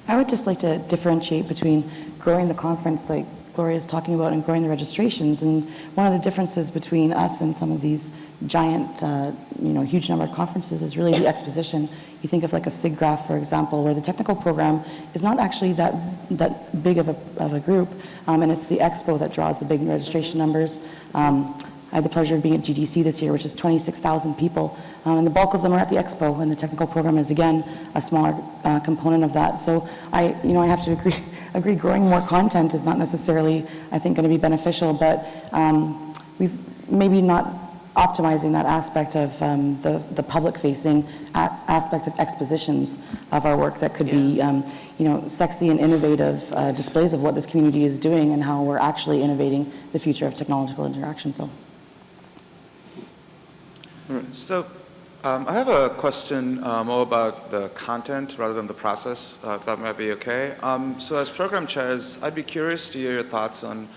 G: I would just like to differentiate between growing the conference like Gloria is talking about and growing the registrations. And one of the differences between us and some of these giant, huge number of conferences is really the exposition. You think of like a SIGGRAPH, for example, where the technical program is not actually that big of a group, and it's the expo that draws the big registration numbers. I had the pleasure of being at GDC this year, which is 26,000 people, and the bulk of them are at the expo, and the technical program is, again, a smaller component of that. So I have to agree, growing more content is not necessarily, I think, going to be beneficial, but we've maybe not optimizing that aspect of the public-facing aspect of expositions of our work that could be, sexy and innovative displays of what this community is doing and how we're actually innovating the future of technological interaction. So.
Q: All right. So I have a question more about the content rather than the process, if that might be okay. So as program chairs, I'd be curious to hear your thoughts on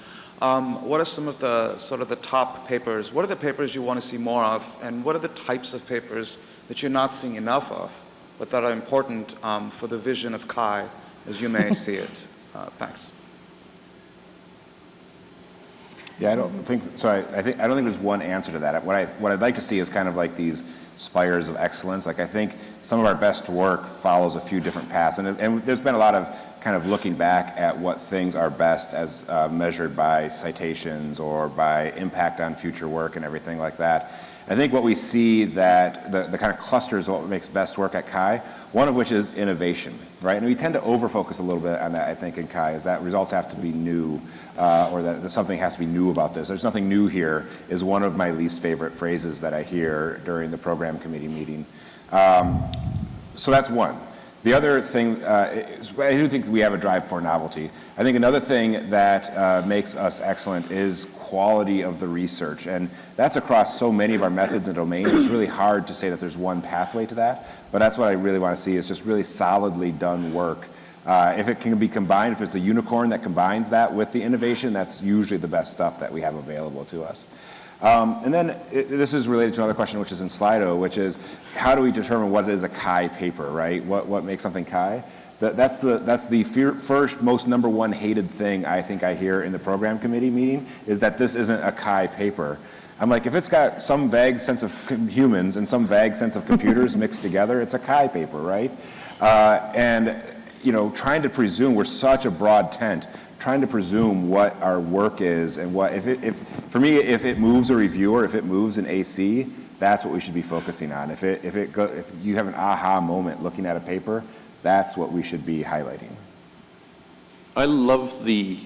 Q: what are some of the sort of the top papers? What are the papers you want to see more of? And what are the types of papers that you're not seeing enough of, but that are important for the vision of Kaye as you may see it? Thanks.
D: Yeah, I don't think so. I don't think there's one answer to that. What I'd like to see is kind of like these spires of excellence. Like I think some of our best work follows a few different paths, and there's been a lot of kind of looking back at what things are best as measured by citations or by impact on future work and everything like that. I think what we see that the kind of clusters of what makes best work at Kaye, one of which is innovation, right? And we tend to over-focus a little bit on that, I think, in Kaye, is that results have to be new, or that something has to be new about this. There's nothing new here is one of my least favorite phrases that I hear during the program committee meeting. So that's one. The other thing, is, I do think we have a drive for novelty. I think another thing that makes us excellent is quality of the research, and that's across so many of our methods and domains. It's really hard to say that there's one pathway to that, but that's what I really want to see, is just really solidly done work. If it can be combined, if it's a unicorn that combines that with the innovation, that's usually the best stuff that we have available to us. And then this is related to another question, which is in Slido, which is how do we determine what is a Kaye paper, right? What makes something Kaye? That's the first most number one hated thing I think I hear in the program committee meeting, is that this isn't a Kaye paper. I'm like, if it's got some vague sense of humans and some vague sense of computers mixed together, it's a Kaye paper, right? And you know, trying to presume, we're such a broad tent, trying to presume what our work is and what, for me, if it moves a reviewer, if it moves an AC, that's what we should be focusing on. If you have an aha moment looking at a paper, that's what we should be highlighting.
A: I love the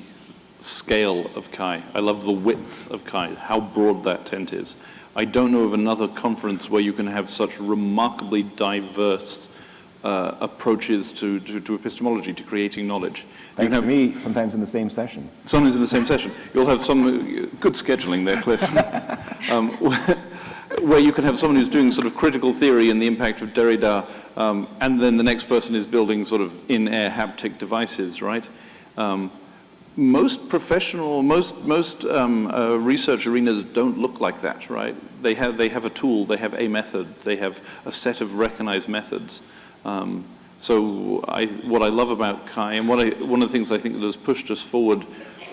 A: scale of Kaye. I love the width of Kaye, how broad that tent is. I don't know of another conference where you can have such remarkably diverse approaches to epistemology, to creating knowledge.
D: Thanks to me, sometimes in the same session.
A: Sometimes in the same session. You'll have some good scheduling there, Cliff. Where you can have someone who's doing sort of critical theory and the impact of Derrida, and then the next person is building sort of in-air haptic devices, right? Most professional, most research arenas don't look like that, right? They have a tool, they have a method, they have a set of recognized methods. So what I love about Kaye, and one of the things I think that has pushed us forward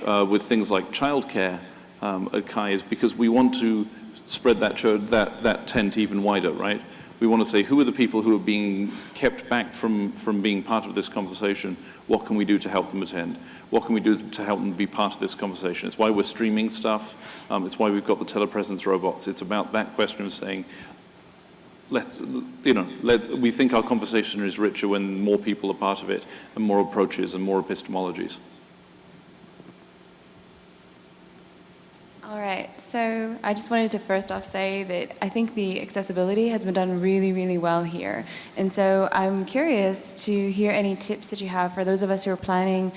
A: with things like childcare at Kaye, is because we want to spread that tent even wider, right? We want to say, who are the people who are being kept back from being part of this conversation? What can we do to help them attend? What can we do to help them be part of this conversation? It's why we're streaming stuff. It's why we've got the telepresence robots. It's about that question of saying, we think our conversation is richer when more people are part of it, and more approaches and more epistemologies.
R: All right, so I just wanted to first off say that I think the accessibility has been done really, really well here. And so I'm curious to hear any tips that you have for those of us who are planning,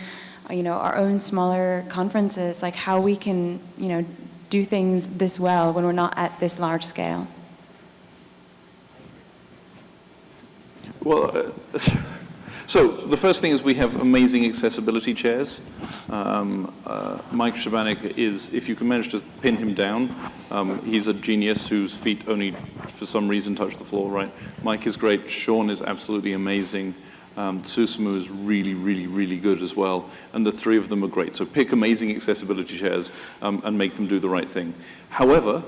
R: our own smaller conferences, like how we can, do things this well when we're not at this large scale.
A: Well, so the first thing is we have amazing accessibility chairs. Mike Shabanik is, if you can manage to pin him down, he's a genius whose feet only, for some reason, touch the floor, right? Mike is great. Sean is absolutely amazing. Susumu is really, really, really good as well. And the three of them are great. So pick amazing accessibility chairs and make them do the right thing. However,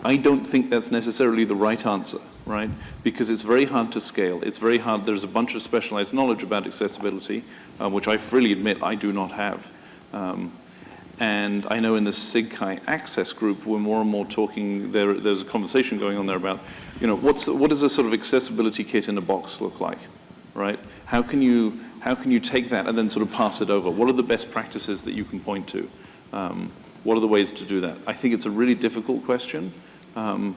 A: I don't think that's necessarily the right answer, right? Because it's very hard to scale. It's very hard. There's a bunch of specialized knowledge about accessibility, which I freely admit I do not have. And I know in the SIGCHI access group, we're more and more talking, there's a conversation going on there about, what does a sort of accessibility kit in a box look like, right? How can you take that and then sort of pass it over? What are the best practices that you can point to? What are the ways to do that? I think it's a really difficult question. Thank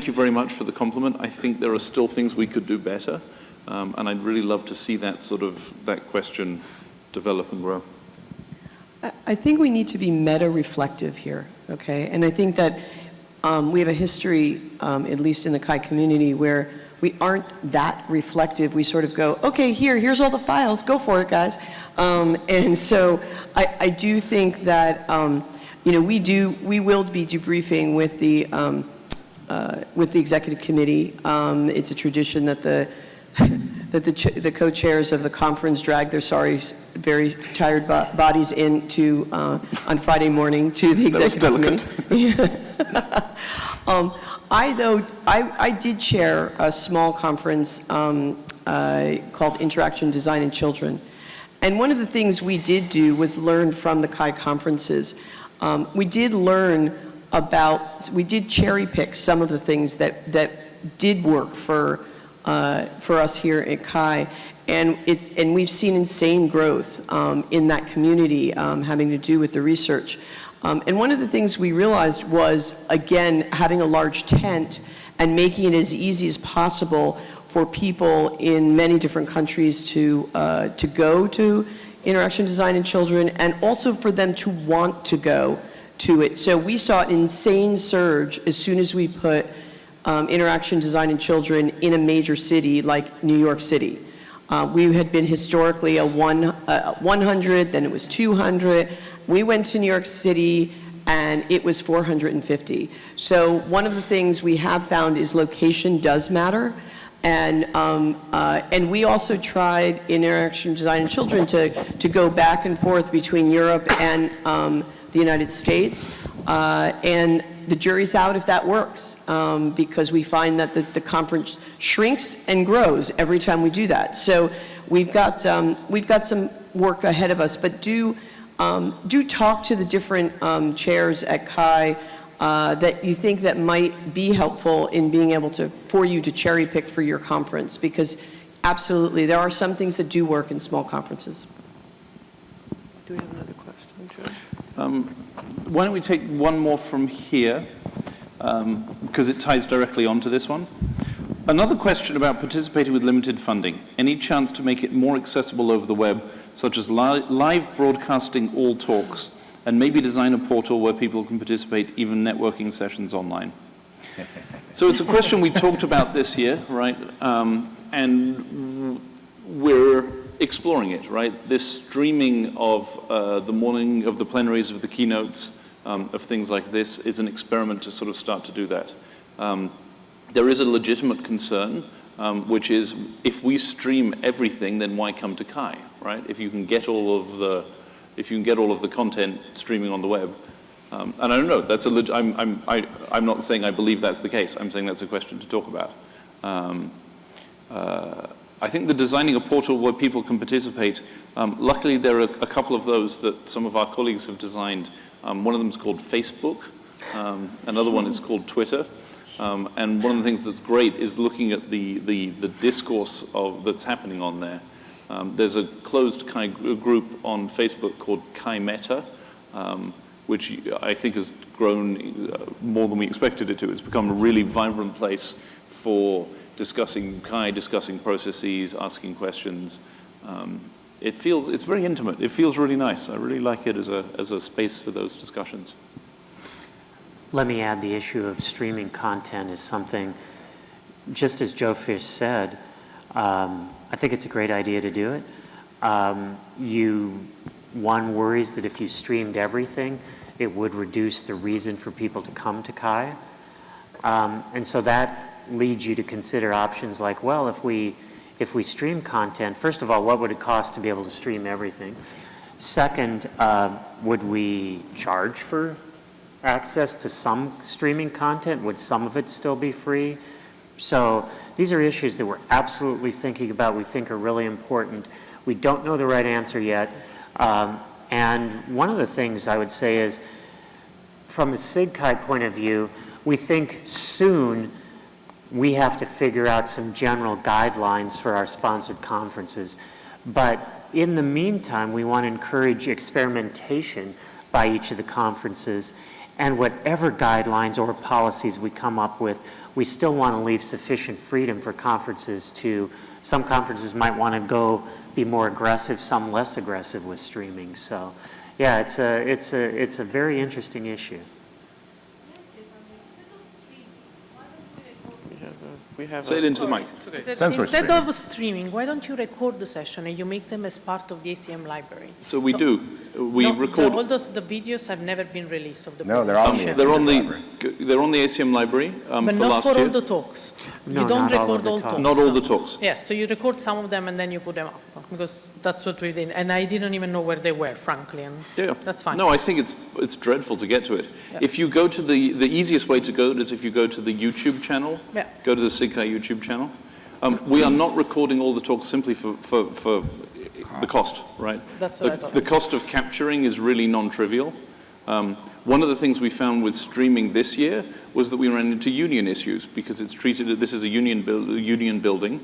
A: you very much for the compliment. I think there are still things we could do better, and I'd really love to see that question develop and grow.
L: I think we need to be meta-reflective here, okay? And I think that we have a history, at least in the Kaye community, where we aren't that reflective. We sort of go, okay, here's all the files, go for it, guys. And so I do think that we will be debriefing with the executive committee. It's a tradition that the co-chairs of the conference drag their very tired bodies into on Friday morning to the executive committee. I did chair a small conference called Interaction Design in Children. And one of the things we did do was learn from the Kaye conferences. We did learn we did cherry pick some of the things that did work for us here at Kaye. And we've seen insane growth in that community having to do with the research. And one of the things we realized was, again, having a large tent and making it as easy as possible for people in many different countries to go to Interaction Design in Children, and also for them to want to go to it. So we saw an insane surge as soon as we put Interaction Design in Children in a major city like New York City. We had been historically a 100, then it was 200. We went to New York City and it was 450. So one of the things we have found is location does matter. And we also tried in Interaction Design in Children to go back and forth between Europe and the United States. And the jury's out if that works, because we find that the conference shrinks and grows every time we do that. So we've got some work ahead of us, but do talk to the different chairs at Kaye that you think that might be helpful in being able for you to cherry pick for your conference, because absolutely there are some things that do work in small conferences.
C: Do we have another question, Joe?
A: Why don't we take one more from here, because it ties directly onto this one. Another question about participating with limited funding. Any chance to make it more accessible over the web, such as live broadcasting all talks, and maybe design a portal where people can participate, even networking sessions online? So it's a question we talked about this year, right? And we're exploring it, right? This streaming of the morning of the plenaries, of the keynotes, of things like this is an experiment to sort of start to do that. There is a legitimate concern, which is if we stream everything, then why come to Kaye, right? If you can get all of the content streaming on the web, and I don't know. That's I'm not saying I believe that's the case. I'm saying that's a question to talk about. I think the designing a portal where people can participate, luckily there are a couple of those that some of our colleagues have designed. One of them is called Facebook, another one is called Twitter, and one of the things that's great is looking at the discourse that's happening on there. There's a closed Kaye group on Facebook called Kaye Meta, which I think has grown more than we expected it to. It's become a really vibrant place for discussing Kaye, discussing processes, asking questions. It's very intimate. It feels really nice. I really like it as a space for those discussions.
B: Let me add, the issue of streaming content is something, just as Jofish said, I think it's a great idea to do it. One worries that if you streamed everything, it would reduce the reason for people to come to Kaye. And so that leads you to consider options like, well, if we stream content, first of all, what would it cost to be able to stream everything? Second, would we charge for access to some streaming content? Would some of it still be free? So these are issues that we're absolutely thinking about, we think are really important. We don't know the right answer yet. And one of the things I would say is, from a SIGCHI point of view, we think soon we have to figure out some general guidelines for our sponsored conferences. But in the meantime, we want to encourage experimentation by each of the conferences. And whatever guidelines or policies we come up with, we still want to leave sufficient freedom for conferences some conferences might want to go be more aggressive, some less aggressive with streaming. So yeah, it's a very interesting issue.
A: Say it into the mic.
S: Instead of streaming, why don't you record the session and you make them as part of the ACM library?
A: So we do. We record.
S: All the videos have never been released of the
D: No, they're on the
A: they're on the ACM library
S: but
A: for
S: not
A: last
S: for
A: year.
S: all the talks.
B: No,
S: you don't
B: not all
S: record
B: of the
S: all
B: talks.
S: talks.
A: Not all the talks.
S: Yes, so you record some of them and then you put them up, because that's what we did. And I didn't even know where they were, frankly, and that's fine.
A: No, I think it's dreadful to get to it.
S: Yeah.
A: If you go to the easiest way to go is if you go to the YouTube channel, go to the SIGCHI YouTube channel. We are not recording all the talks simply for the cost, right?
S: That's what I thought.
A: The cost of capturing is really non-trivial. One of the things we found with streaming this year was that we ran into union issues because it's treated, this is a union building,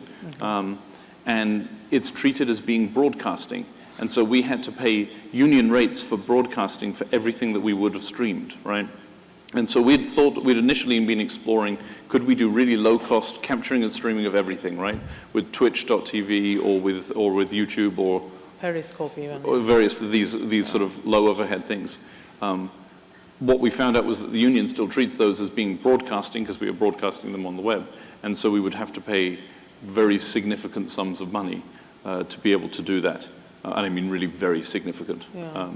A: and it's treated as being broadcasting. And so we had to pay union rates for broadcasting for everything that we would have streamed, right? And so we'd initially been exploring, could we do really low-cost capturing and streaming of everything, right? With Twitch.tv or with YouTube or
S: Periscope even.
A: Or various these sort of low overhead things. What we found out was that the union still treats those as being broadcasting because we are broadcasting them on the web. And so we would have to pay very significant sums of money to be able to do that. And I mean really very significant.
S: Yeah.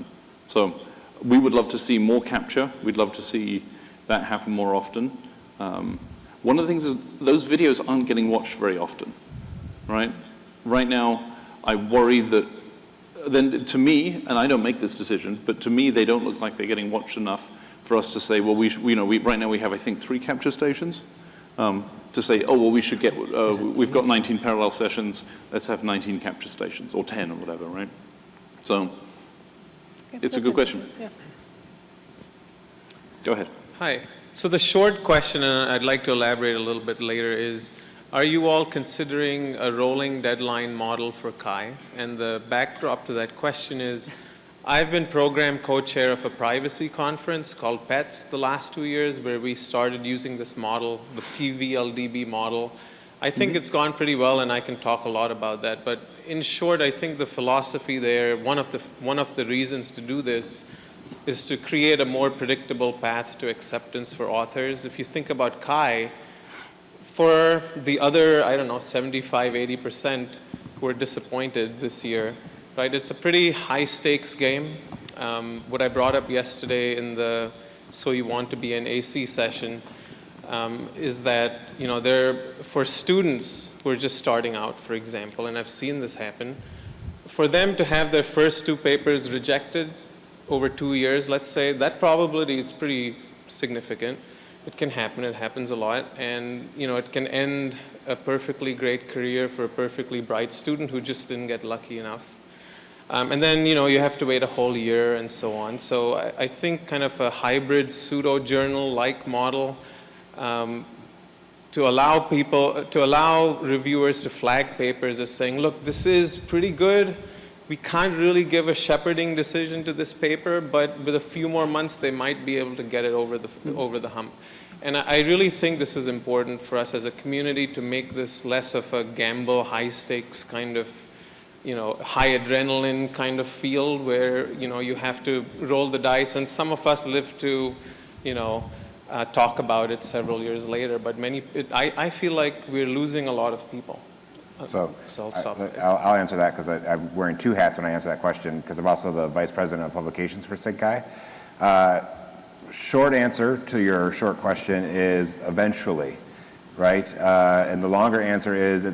A: So we would love to see more capture. We'd love to see that happen more often. One of the things is those videos aren't getting watched very often, right? Right now, I worry that then to me, and I don't make this decision, but to me they don't look like they're getting watched enough for us to say, well, right now we have, I think, 3 capture stations. To say, oh, well, we should get, we've got 19 parallel sessions, let's have 19 capture stations, or 10 or whatever, right? So, it's a good question.
S: Yes.
A: Go ahead.
T: Hi. So the short question, and I'd like to elaborate a little bit later, is are you all considering a rolling deadline model for Kaye? And the backdrop to that question is, I've been program co-chair of a privacy conference called PETS the last 2 years, where we started using this model, the PVLDB model. I think it's gone pretty well, and I can talk a lot about that. But in short, I think the philosophy there, one of the reasons to do this is to create a more predictable path to acceptance for authors. If you think about Kaye, for the other, I don't know, 75, 80% who are disappointed this year, right? It's a pretty high stakes game. What I brought up yesterday in the So You Want to Be an AC session is that, for students who are just starting out, for example, and I've seen this happen, for them to have their first 2 papers rejected over 2 years, let's say, that probability is pretty significant. It can happen, it happens a lot, and it can end a perfectly great career for a perfectly bright student who just didn't get lucky enough. And then, you have to wait a whole year and so on. So I think kind of a hybrid pseudo-journal-like model to allow reviewers to flag papers as saying, look, this is pretty good. We can't really give a shepherding decision to this paper, but with a few more months, they might be able to get it over the hump. And I really think this is important for us as a community to make this less of a gamble, high-stakes kind of, high adrenaline kind of field where, you have to roll the dice. And some of us live to, talk about it several years later. But I feel like we're losing a lot of people.
D: So
T: I'll stop there.
D: I'll answer that because I'm wearing 2 hats when I answer that question because I'm also the Vice President of Publications for SIGCHI. Short answer to your short question is eventually, right? And the longer answer is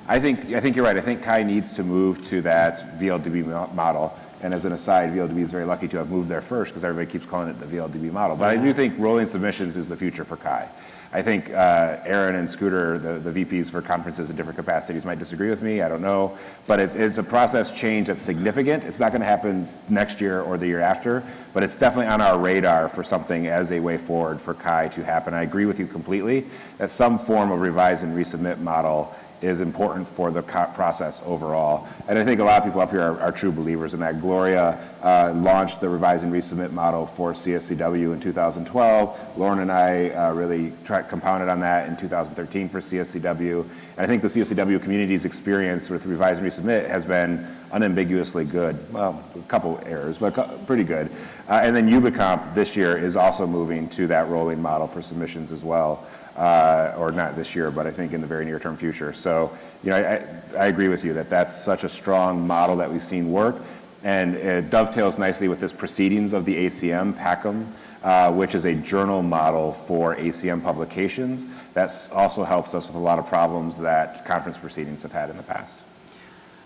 D: I think you're right. I think Kaye needs to move to that VLDB model. And as an aside, VLDB is very lucky to have moved there first because everybody keeps calling it the VLDB model. But I do think rolling submissions is the future for Kaye. I think Aaron and Scooter, the VPs for conferences in different capacities, might disagree with me. I don't know. But it's a process change that's significant. It's not going to happen next year or the year after, but it's definitely on our radar for something as a way forward for Kaye to happen. I agree with you completely that some form of revise and resubmit model is important for the process overall. And I think a lot of people up here are true believers in that. Gloria launched the revise and resubmit model for CSCW in 2012. Loren and I really compounded on that in 2013 for CSCW. And I think the CSCW community's experience with revise and resubmit has been unambiguously good. Well, a couple errors, but pretty good. And then UBIComp this year is also moving to that rolling model for submissions as well. Or not this year, but I think in the very near-term future. So, I agree with you that that's such a strong model that we've seen work, and it dovetails nicely with this proceedings of the ACM, PACM, which is a journal model for ACM publications. That also helps us with a lot of problems that conference proceedings have had in the past.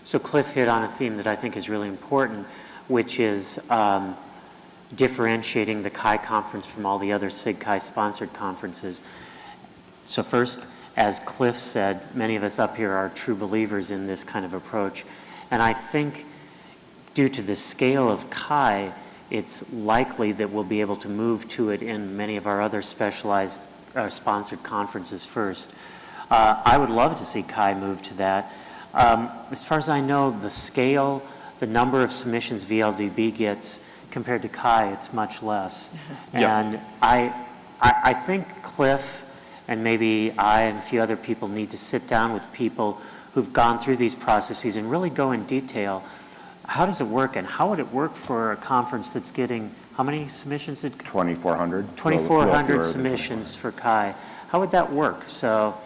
B: So Cliff hit on a theme that I think is really important, which is differentiating the Kaye conference from all the other SIGCHI sponsored conferences. So first, as Cliff said, many of us up here are true believers in this kind of approach. And I think due to the scale of Kaye, it's likely that we'll be able to move to it in many of our other specialized sponsored conferences first. I would love to see Kaye move to that. As far as I know, the scale, the number of submissions VLDB gets compared to Kaye, it's much less. And I think Cliff and maybe I and a few other people need to sit down with people who've gone through these processes and really go in detail. How does it work, and how would it work for a conference that's getting, how many submissions?
D: 2,400.
B: 2,400 submissions for Kaye. How would that work? So,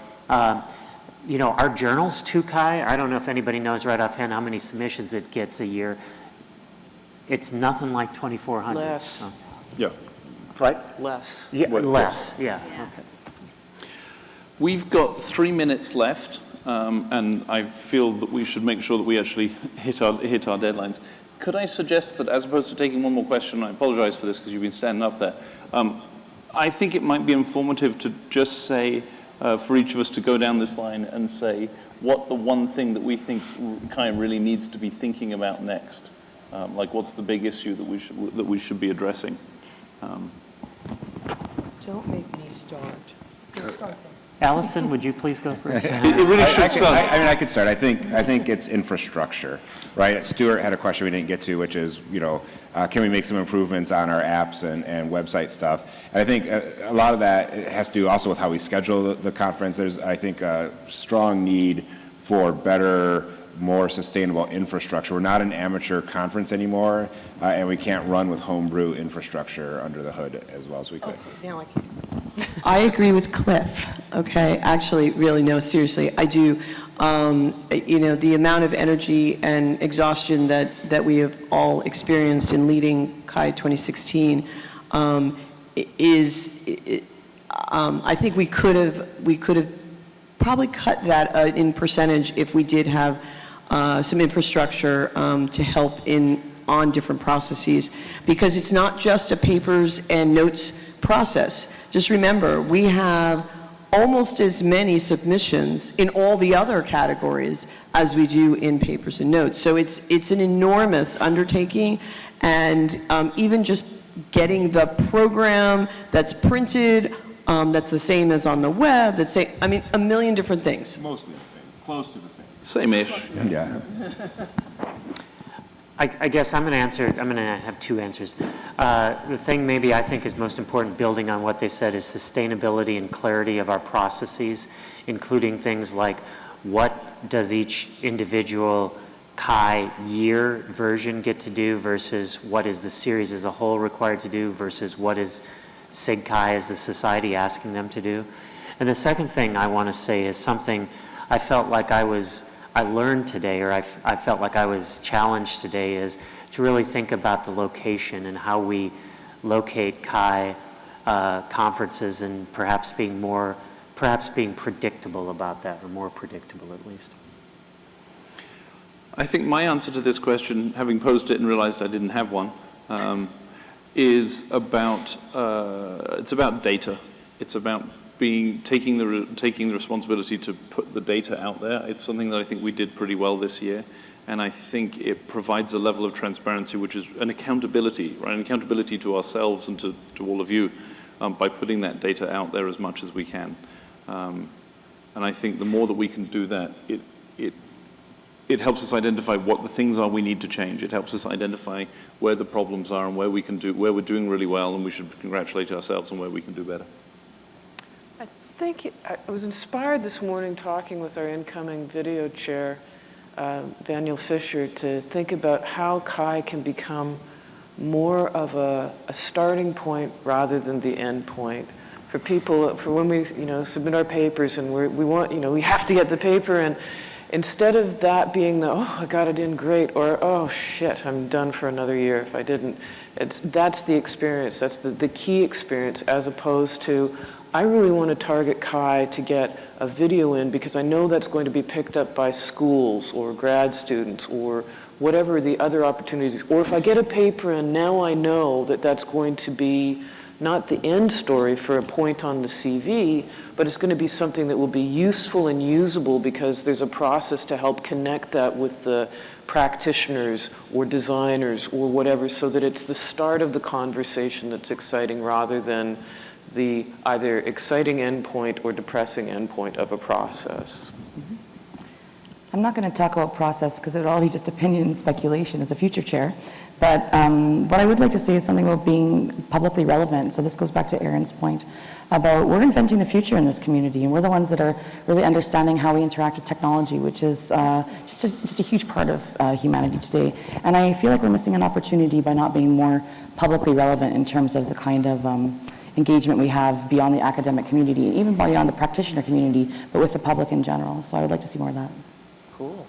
B: you know, our journals to Kaye, I don't know if anybody knows right offhand how many submissions it gets a year. It's nothing like 2,400.
C: Less.
B: So.
A: Yeah.
B: Right?
C: Less.
B: Yeah, less, yeah. Okay.
A: We've got 3 minutes left, and I feel that we should make sure that we actually hit our deadlines. Could I suggest that, as opposed to taking one more question, I apologize for this because you've been standing up there, I think it might be informative to just say, for each of us to go down this line and say what the one thing that we think Kaye really needs to be thinking about next. Like, what's the big issue that we should be addressing?
C: Don't make me start.
B: Allison, would you please go first?
D: It really should start. I mean, I could start. I think it's infrastructure, right? Stuart had a question we didn't get to, which is, you know, can we make some improvements on our apps and website stuff? And I think a lot of that has to do also with how we schedule the conference. There's, I think, a strong need for better, more sustainable infrastructure. We're not an amateur conference anymore, and we can't run with homebrew infrastructure under the hood as well as we could.
L: Now I can. I agree with Cliff, okay? Actually, really, no, seriously, I do. You know, the amount of energy and exhaustion that we have all experienced in leading Kaye 2016 I think we could have probably cut that in percentage if we did have some infrastructure to help on different processes, because it's not just a papers and notes process. Just remember, we have almost as many submissions in all the other categories as we do in papers and notes. So it's an enormous undertaking, and even just getting the program that's printed, that's the same as on the web, I mean, a million different things.
D: Mostly the same, close to the same.
A: Same-ish.
D: Yeah.
B: I guess I'm going to have two answers. The thing maybe I think is most important, building on what they said, is sustainability and clarity of our processes, including things like what does each individual Kaye year version get to do versus what is the series as a whole required to do versus what is SIGCHI as the society asking them to do. And the second thing I want to say is something I felt like I learned today, or I felt like I was challenged today, is to really think about the location and how we locate Kaye conferences, and perhaps being predictable about that, or more predictable at least.
A: I think my answer to this question, having posed it and realized I didn't have one, is about it's about data. It's about taking the responsibility to put the data out there. It's something that I think we did pretty well this year, and I think it provides a level of transparency, which is an accountability, right? An accountability to ourselves and to all of you by putting that data out there as much as we can. And I think the more that we can do that, it helps us identify what the things are we need to change. It helps us identify where the problems are and where we're doing really well, and we should congratulate ourselves on where we can do better.
C: I was inspired this morning talking with our incoming video chair, Daniel Fisher, to think about how Kaye can become more of a starting point rather than the end point for people, for when we submit our papers and we have to get the paper, and instead of that being oh, I got it in great, or oh shit, I'm done for another year if I didn't. That's the experience, that's the key experience, as opposed to, I really want to target Kaye to get a video in because I know that's going to be picked up by schools or grad students or whatever the other opportunities. Or if I get a paper in, now I know that that's going to be not the end story for a point on the CV, but it's going to be something that will be useful and usable because there's a process to help connect that with the practitioners or designers or whatever, so that it's the start of the conversation that's exciting rather than the either exciting endpoint or depressing endpoint of a process.
G: I'm not going to talk about process because it would all be just opinion and speculation as a future chair. But what I would like to say is something about being publicly relevant. So this goes back to Erin's point about we're inventing the future in this community, and we're the ones that are really understanding how we interact with technology, which is just a huge part of humanity today. And I feel like we're missing an opportunity by not being more publicly relevant in terms of the kind of engagement we have beyond the academic community, and even beyond the practitioner community, but with the public in general. So I would like to see more of that.
C: Cool.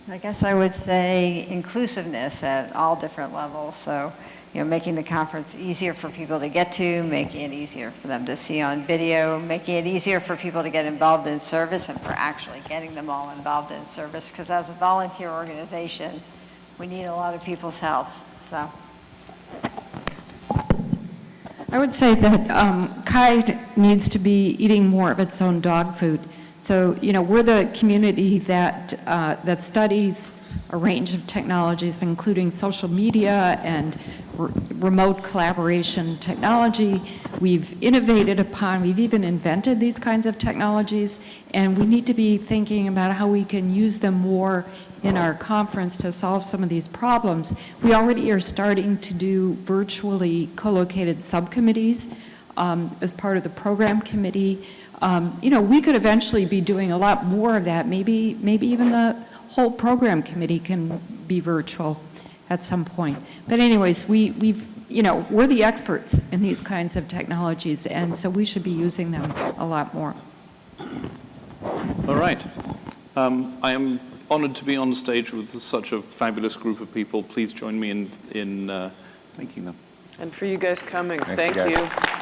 F: I guess I would say inclusiveness at all different levels. So, making the conference easier for people to get to, making it easier for them to see on video, making it easier for people to get involved in service and for actually getting them all involved in service. Because as a volunteer organization, we need a lot of people's help. So.
E: I would say that Kaye needs to be eating more of its own dog food. So, we're the community that studies a range of technologies, including social media and remote collaboration technology. We've innovated upon, we've even invented these kinds of technologies, and we need to be thinking about how we can use them more in our conference to solve some of these problems. We already are starting to do virtually co-located subcommittees as part of the program committee. We could eventually be doing a lot more of that. Maybe even the whole program committee can be virtual at some point. But anyways, we're the experts in these kinds of technologies, and so we should be using them a lot more.
A: All right. I am honored to be on stage with such a fabulous group of people. Please join me in thanking them.
C: And for you guys coming,
D: Thank
C: thank
D: you.
C: you.